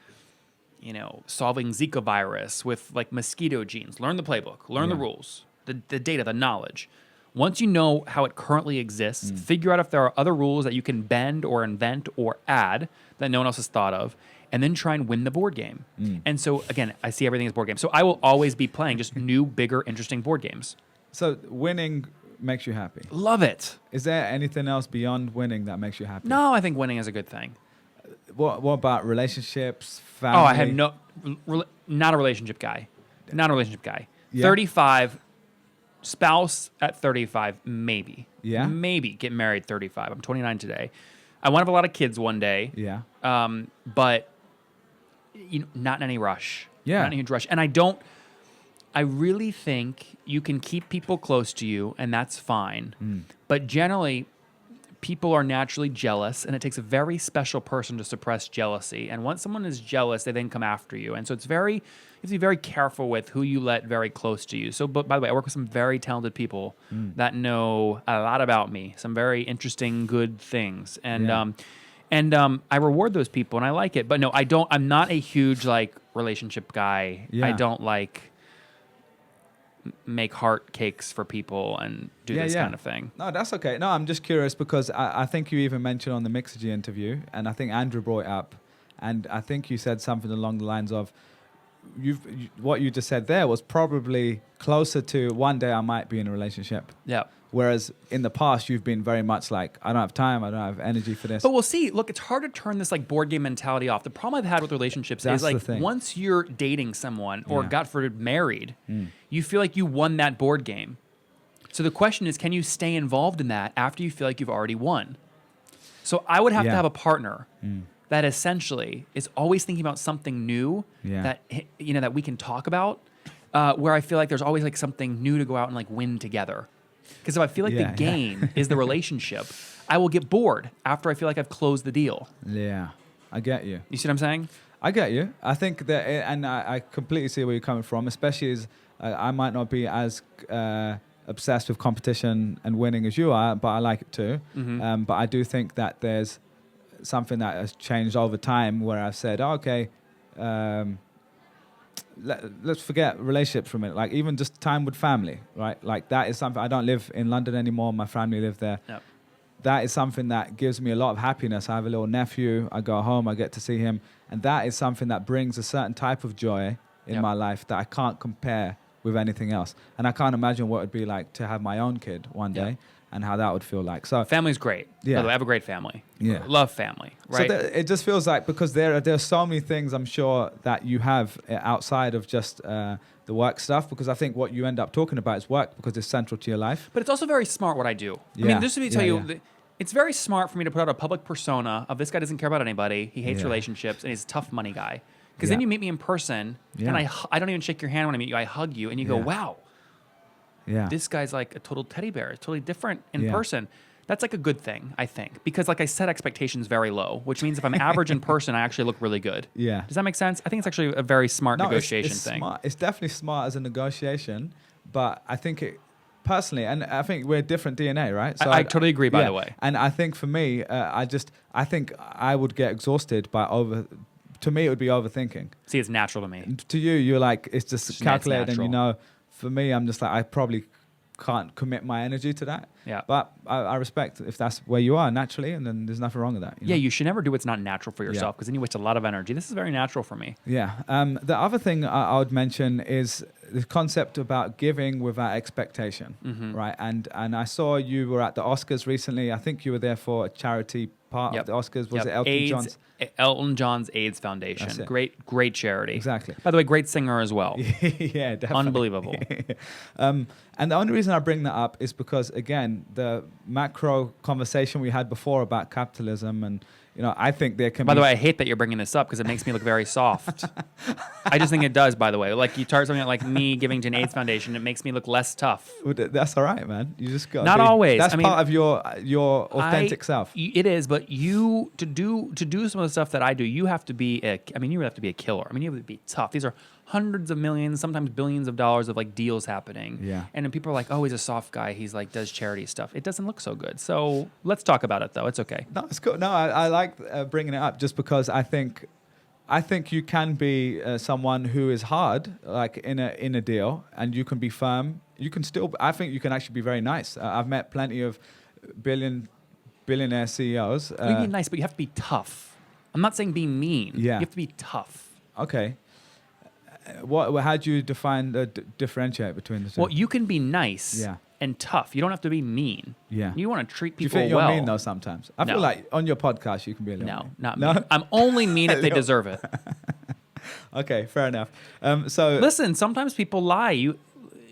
solving Zika virus with like mosquito genes. Learn the playbook, learn the rules, the data, the knowledge. Once you know how it currently exists, figure out if there are other rules that you can bend or invent or add that no one else has thought of, and then try and win the board game. And so, again, I see everything as board games. So I will always be playing just new, bigger, interesting board games. So winning makes you happy. Love it. Is there anything else beyond winning that makes you happy? No, I think winning is a good thing. What about relationships, family? Oh, I have not a relationship guy. Not a relationship guy. Yeah. 35, spouse at 35, maybe. Yeah. Maybe get married 35. I'm 29 today. I want to have a lot of kids one day. Yeah. But not in any rush. Yeah. Not in a huge rush. And I really think you can keep people close to you, and that's fine. But generally, people are naturally jealous, and it takes a very special person to suppress jealousy. And once someone is jealous, they then come after you. And so you have to be very careful with who you let very close to you. So, but by the way, I work with some very talented people that know a lot about me, some very interesting, good things. And I reward those people, and I like it. But no, I don't. I'm not a huge relationship guy. Yeah. I don't make heart cakes for people and do this kind of thing. No, that's okay. No, I'm just curious because I think you even mentioned on the Mixergy interview, and I think Andrew brought it up, and I think you said something along the lines of, what you just said there was probably closer to one day I might be in a relationship. Yeah. Whereas in the past, you've been very much like, I don't have time, I don't have energy for this. But we'll see. Look, it's hard to turn this board game mentality off. The problem I've had with relationships is once you're dating someone or God forbid married, you feel like you won that board game. So the question is, can you stay involved in that after you feel like you've already won? So I would have to have a partner that essentially is always thinking about something new that that we can talk about, where I feel like there's always something new to go out and win together. Because if I feel like the game is the relationship, I will get bored after I feel like I've closed the deal. Yeah, I get you. You see what I'm saying? I get you. I think that, and I completely see where you're coming from, especially as I might not be as obsessed with competition and winning as you are, but I like it too. But I do think that there's something that has changed over time where I've said, let's forget relationships for a minute. Even just time with family, right? That is something. I don't live in London anymore. My family live there. Yep. That is something that gives me a lot of happiness. I have a little nephew. I go home. I get to see him. And that is something that brings a certain type of joy in my life that I can't compare with anything else. And I can't imagine what it would be like to have my own kid one day and how that would feel like. So family's great. Yeah. By the way, I have a great family. Yeah. Love family, right? So it just feels like, because there are so many things I'm sure that you have outside of just the work stuff, because I think what you end up talking about is work because it's central to your life. But it's also very smart what I do. I mean, just to tell you, it's very smart for me to put out a public persona of this guy doesn't care about anybody, he hates relationships, and he's a tough money guy. Because then you meet me in person, and I don't even shake your hand when I meet you, I hug you, and you go, wow. Yeah. This guy's like a total teddy bear. It's totally different in person. That's a good thing, I think. Because I set expectations very low, which means if I'm average in person, I actually look really good. Yeah. Does that make sense? I think it's actually a very smart negotiation thing. Smart. It's definitely smart as a negotiation, but I think it personally, and I think we're different DNA, right? So I totally agree, by the way. And I think for me, I think I would get exhausted by to me, it would be overthinking. See, it's natural to me. To you, you're like, it's just calculated, and for me, I'm just like, I probably can't commit my energy to that. Yeah. But I respect if that's where you are naturally, and then there's nothing wrong with that. You should never do what's not natural for yourself, because then you waste a lot of energy. This is very natural for me. Yeah. The other thing I would mention is the concept about giving without expectation, right? And I saw you were at the Oscars recently. I think you were there for a charity part of the Oscars. Was it Elton John's AIDS Foundation. Great charity. Exactly. By the way, great singer as well. Yeah, definitely. Unbelievable. And the only reason I bring that up is because, again, the macro conversation we had before about capitalism, and I think there can. By the way, I hate that you're bringing this up because it makes me look very soft. I just think it does. By the way, you start something like me giving to an AIDS foundation, it makes me look less tough. Well, that's all right, man. You just got. Not always. That's part of your authentic self. It is, but you to do some of the stuff that I do, you have to be you have to be a killer. You have to be tough. These are hundreds of millions, sometimes billions of dollars of deals happening. Yeah. And then people are like, oh, he's a soft guy. He's does charity stuff. It doesn't look so good. So let's talk about it though. It's okay. No, it's cool. No, I like bringing it up just because I think you can be someone who is hard, in a deal, and you can be firm. You can still. I think you can actually be very nice. I've met plenty of billionaire CEOs. You can be nice, but you have to be tough. I'm not saying be mean. Yeah. You have to be tough. Okay. How do you define differentiate between the two? Well, you can be nice Yeah. and tough. You don't have to be mean. Yeah. You want to treat Do you people think you're well. mean though sometimes? I feel No. like on your podcast you can be a little No, mean. not mean. I'm only mean if they deserve it. Okay, fair enough. So Listen, sometimes people lie.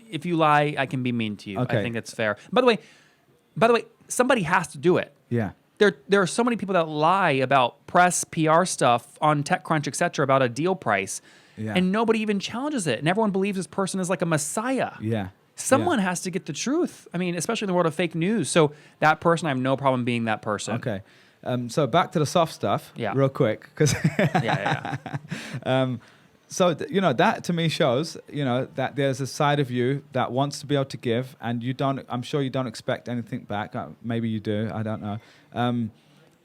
If you lie, I can be mean to you. Okay. I think that's fair. By the way, somebody has to do it. yeah. There are so many people that lie about press, PR stuff on TechCrunch, etc., about a deal price, Yeah. and nobody even challenges it. And everyone believes this person is like a messiah. Yeah. Someone has to get the truth. I mean, especially in the world of fake news. So that person, I have no problem being that person. Okay. So back to the soft stuff, Yeah. real quick, because Yeah. so that to me shows that there's a side of you that wants to be able to give, and you don't. I'm sure you don't expect anything back. Maybe you do. I don't know.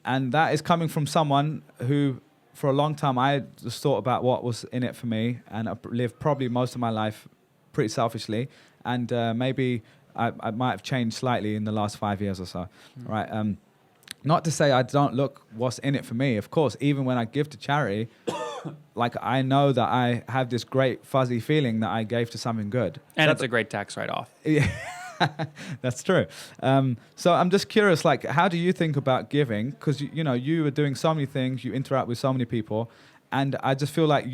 And that is coming from someone who, for a long time, I just thought about what was in it for me, and I lived probably most of my life pretty selfishly, and maybe I might have changed slightly in the last 5 years or so, right? Not to say I don't look what's in it for me. Of course, even when I give to charity, like I know that I have this great fuzzy feeling that I gave to something good. And it's a great tax write-off. Yeah, that's true. So I'm just curious, like, how do you think about giving? Because you are doing so many things, you interact with so many people, and I just feel like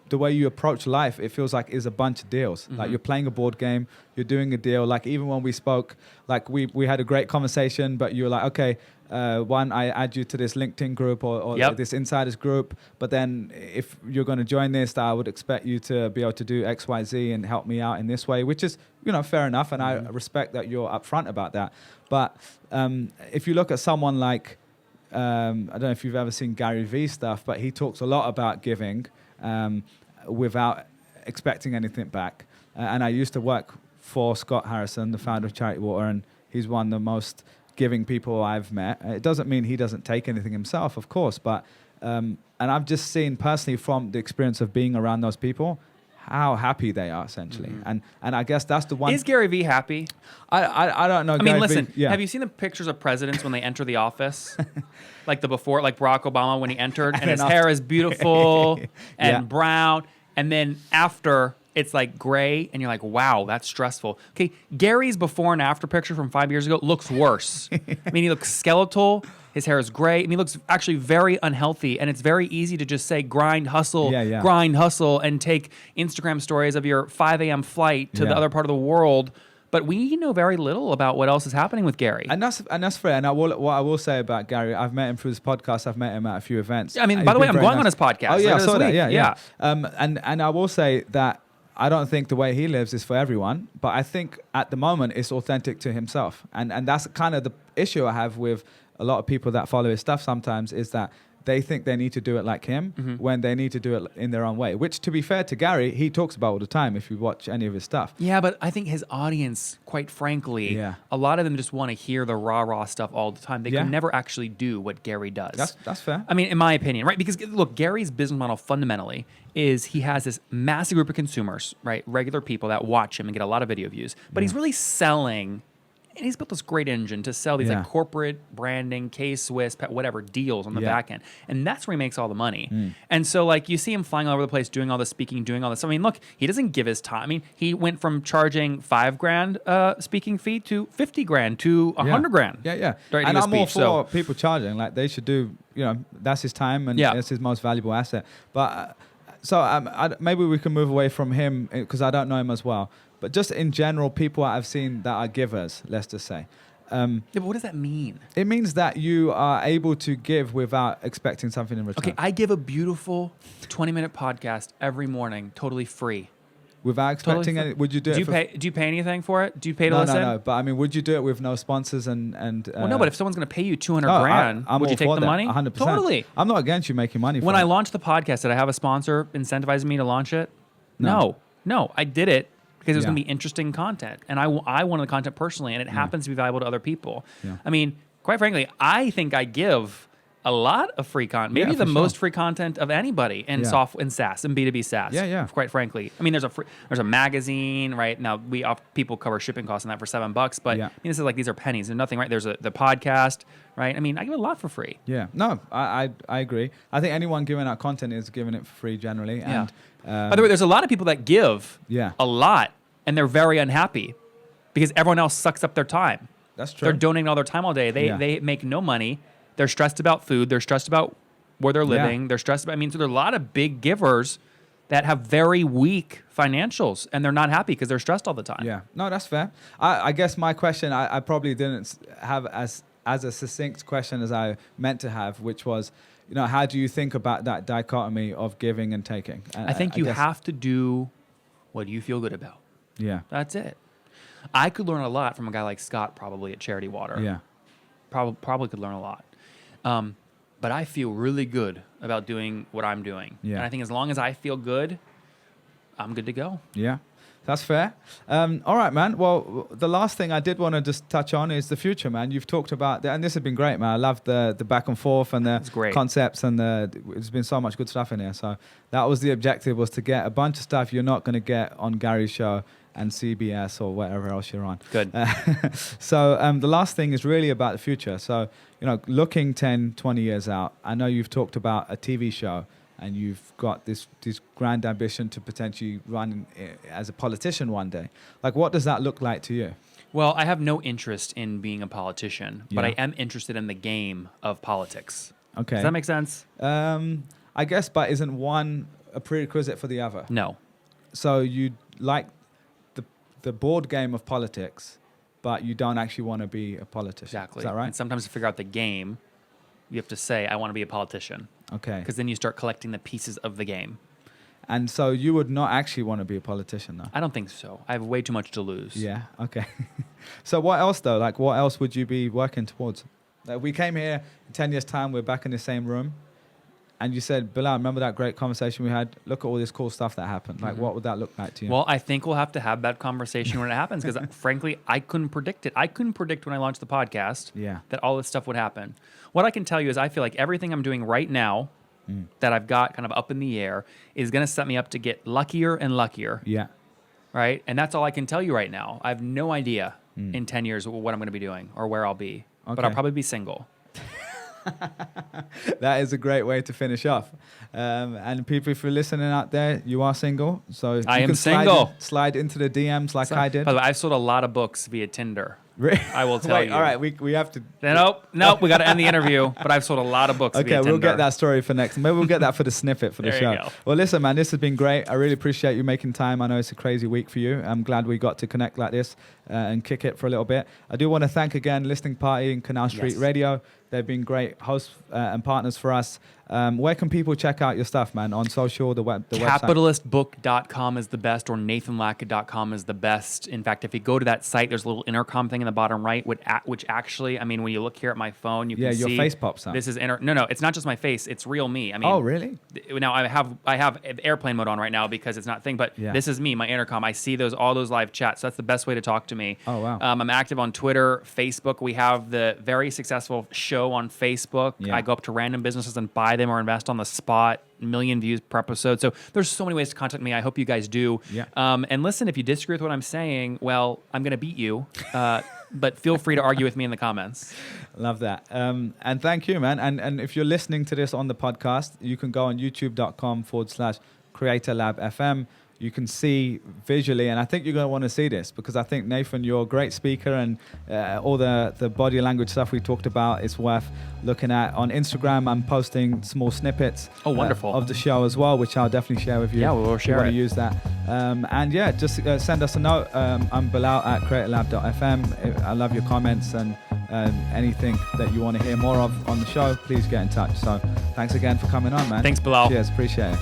the way you approach life, it feels like is a bunch of deals. Like you're playing a board game, you're doing a deal. Like even when we spoke, like we had a great conversation, but you were like, okay, one, I add you to this LinkedIn group or this insiders group, but then if you're going to join this, I would expect you to be able to do X, Y, Z and help me out in this way, which is, fair enough. And I respect that you're upfront about that. But if you look at someone like, I don't know if you've ever seen Gary Vee stuff, but he talks a lot about giving without expecting anything back. And I used to work for Scott Harrison, the founder of Charity Water, and he's one of the most giving people I've met. It doesn't mean he doesn't take anything himself, of course, but and I've just seen personally from the experience of being around those people how happy they are essentially. And I guess that's the one. Is Gary Vee happy? I don't know. I mean, listen, have you seen the pictures of presidents when they enter the office? Like the before, like Barack Obama when he entered, and his hair is beautiful and brown. And then after, it's like gray, and you're like, wow, that's stressful. Okay, Gary's before and after picture from 5 years ago looks worse. I mean, he looks skeletal. His hair is gray. I mean, he looks actually very unhealthy, and it's very easy to just say grind, hustle, grind, hustle, and take Instagram stories of your 5 a.m. flight to the other part of the world. But we know very little about what else is happening with Gary. And that's fair. And what I will say about Gary, I've met him through this podcast. I've met him at a few events. I mean, by the way, I'm going on his podcast. Oh, yeah, I saw that. Yeah. And I will say that I don't think the way he lives is for everyone, but I think at the moment it's authentic to himself. And that's kind of the issue I have with a lot of people that follow his stuff sometimes, is that they think they need to do it like him when they need to do it in their own way, which, to be fair to Gary, he talks about all the time if you watch any of his stuff. Yeah, but I think his audience, quite frankly, a lot of them just want to hear the rah-rah stuff all the time. They can never actually do what Gary does. That's fair. I mean, in my opinion, right? Because, look, Gary's business model fundamentally is he has this massive group of consumers, right? Regular people that watch him and get a lot of video views. But he's really selling... And he's built this great engine to sell these like corporate branding, K-Swiss, whatever deals on the back end. And that's where he makes all the money. And so like you see him flying all over the place, doing all this speaking, doing all this. I mean, look, he doesn't give his time. I mean, he went from charging $5,000 speaking fee to $50,000 to $100,000. Yeah. Right, and I'm all for people charging. Like they should do, that's his time and it's his most valuable asset. But maybe we can move away from him because I don't know him as well. But just in general, people I've seen that are givers, let's just say. But what does that mean? It means that you are able to give without expecting something in return. Okay, I give a beautiful 20-minute podcast every morning, totally free. Without expecting any, would you do it? Do you pay anything for it? Do you pay to listen? No. But I mean, would you do it with no sponsors and? Well, no. But if someone's going to pay you $200,000, would you take the money? 100%. Totally. I'm not against you making money. When I launched the podcast, did I have a sponsor incentivizing me to launch it? No. I did it because it was going to be interesting content, and I wanted the content personally, and it happens to be valuable to other people. I mean, quite frankly, I think I give a lot of free content, maybe the most free content of anybody in software, in SaaS, in B2B SaaS. Yeah. Quite frankly, I mean, there's a magazine, right? Now people cover shipping costs on that for $7, but I mean, this is like, these are pennies. They're nothing, right? There's the podcast, right? I mean, I give a lot for free. Yeah, no, I agree. I think anyone giving out content is giving it for free generally. And, by the way, there's a lot of people that give a lot, and they're very unhappy because everyone else sucks up their time. That's true. They're donating all their time all day. They make no money. They're stressed about food. They're stressed about where they're living. They're stressed about, so there are a lot of big givers that have very weak financials, and they're not happy because they're stressed all the time. Yeah, no, that's fair. I guess my question, I probably didn't have as a succinct question as I meant to have, which was, how do you think about that dichotomy of giving and taking? I think you have to do what you feel good about. Yeah. That's it. I could learn a lot from a guy like Scott, probably at Charity Water. Yeah. Probably could learn a lot. But I feel really good about doing what I'm doing. Yeah. And I think as long as I feel good, I'm good to go. Yeah, that's fair. All right, man. Well, the last thing I did want to just touch on is the future, man. You've talked about, and this has been great, man. I love the back and forth and the concepts, and there's been so much good stuff in here. So that was the objective, was to get a bunch of stuff you're not going to get on Gary's show and CBS or whatever else you're on. Good. So the last thing is really about the future. So, looking 10, 20 years out, I know you've talked about a TV show and you've got this grand ambition to potentially run as a politician one day. Like, what does that look like to you? Well, I have no interest in being a politician, but I am interested in the game of politics. Okay. Does that make sense? I guess, but isn't one a prerequisite for the other? No. So you like the board game of politics, but you don't actually want to be a politician. Exactly. Is that right? And sometimes to figure out the game, you have to say, I want to be a politician. Okay. Because then you start collecting the pieces of the game. And so you would not actually want to be a politician, though? I don't think so. I have way too much to lose. Yeah, okay. So what else, though? Like, what else would you be working towards? Like, we came here in 10 years' time, we're back in the same room, and you said, Bilal, remember that great conversation we had? Look at all this cool stuff that happened. Like, what would that look like to you? Well, I think we'll have to have that conversation when it happens, because frankly, I couldn't predict it. I couldn't predict when I launched the podcast that all this stuff would happen. What I can tell you is I feel like everything I'm doing right now that I've got kind of up in the air is going to set me up to get luckier and luckier. Yeah. Right? And that's all I can tell you right now. I have no idea in 10 years what I'm going to be doing or where I'll be. Okay. But I'll probably be single. That is a great way to finish off. And people, if you're listening out there, you are single. So I you am can single. Slide into the DMs like I did. By the way, I've sold a lot of books via Tinder. I will tell you. All right, we have to. Nope, we got to end the interview. But I've sold a lot of books. Okay, via Tinder. We'll get that story for next. Maybe we'll get that for the snippet for the show. You go. Well, listen, man, this has been great. I really appreciate you making time. I know it's a crazy week for you. I'm glad we got to connect like this and kick it for a little bit. I do want to thank again Listening Party and Canal Street Radio. They've been great hosts and partners for us. Where can people check out your stuff, man? On social, the website? Capitalistbook.com is the best, or NathanLatka.com is the best. In fact, if you go to that site, there's a little intercom thing in the bottom right, which actually, I mean, when you look here at my phone, you can see. Yeah, your face pops up. This is no, it's not just my face. It's real me. I mean, oh, really? Now I have airplane mode on right now because it's not a thing, but this is me, my intercom. I see all those live chats. So that's the best way to talk to me. Oh, wow. I'm active on Twitter, Facebook. We have the very successful show on Facebook. I go up to random businesses and buy them or invest on the spot. 1 million views per episode. So there's so many ways to contact me. I hope you guys do. Yeah. And listen, if you disagree with what I'm saying, well, I'm going to beat you. But feel free to argue with me in the comments. Love that. And thank you, man. And if you're listening to this on the podcast, you can go on youtube.com/CreatorLabFM. You can see visually, and I think you're going to want to see this because I think, Nathan, you're a great speaker, and all the body language stuff we talked about is worth looking at. On Instagram, I'm posting small snippets of the show as well, which I'll definitely share with you. Yeah, we'll share it. If you want to use that. And yeah, just send us a note. I'm Bilal at creatorlab.fm. I love your comments, and anything that you want to hear more of on the show, please get in touch. So thanks again for coming on, man. Thanks, Bilal. Cheers, appreciate it.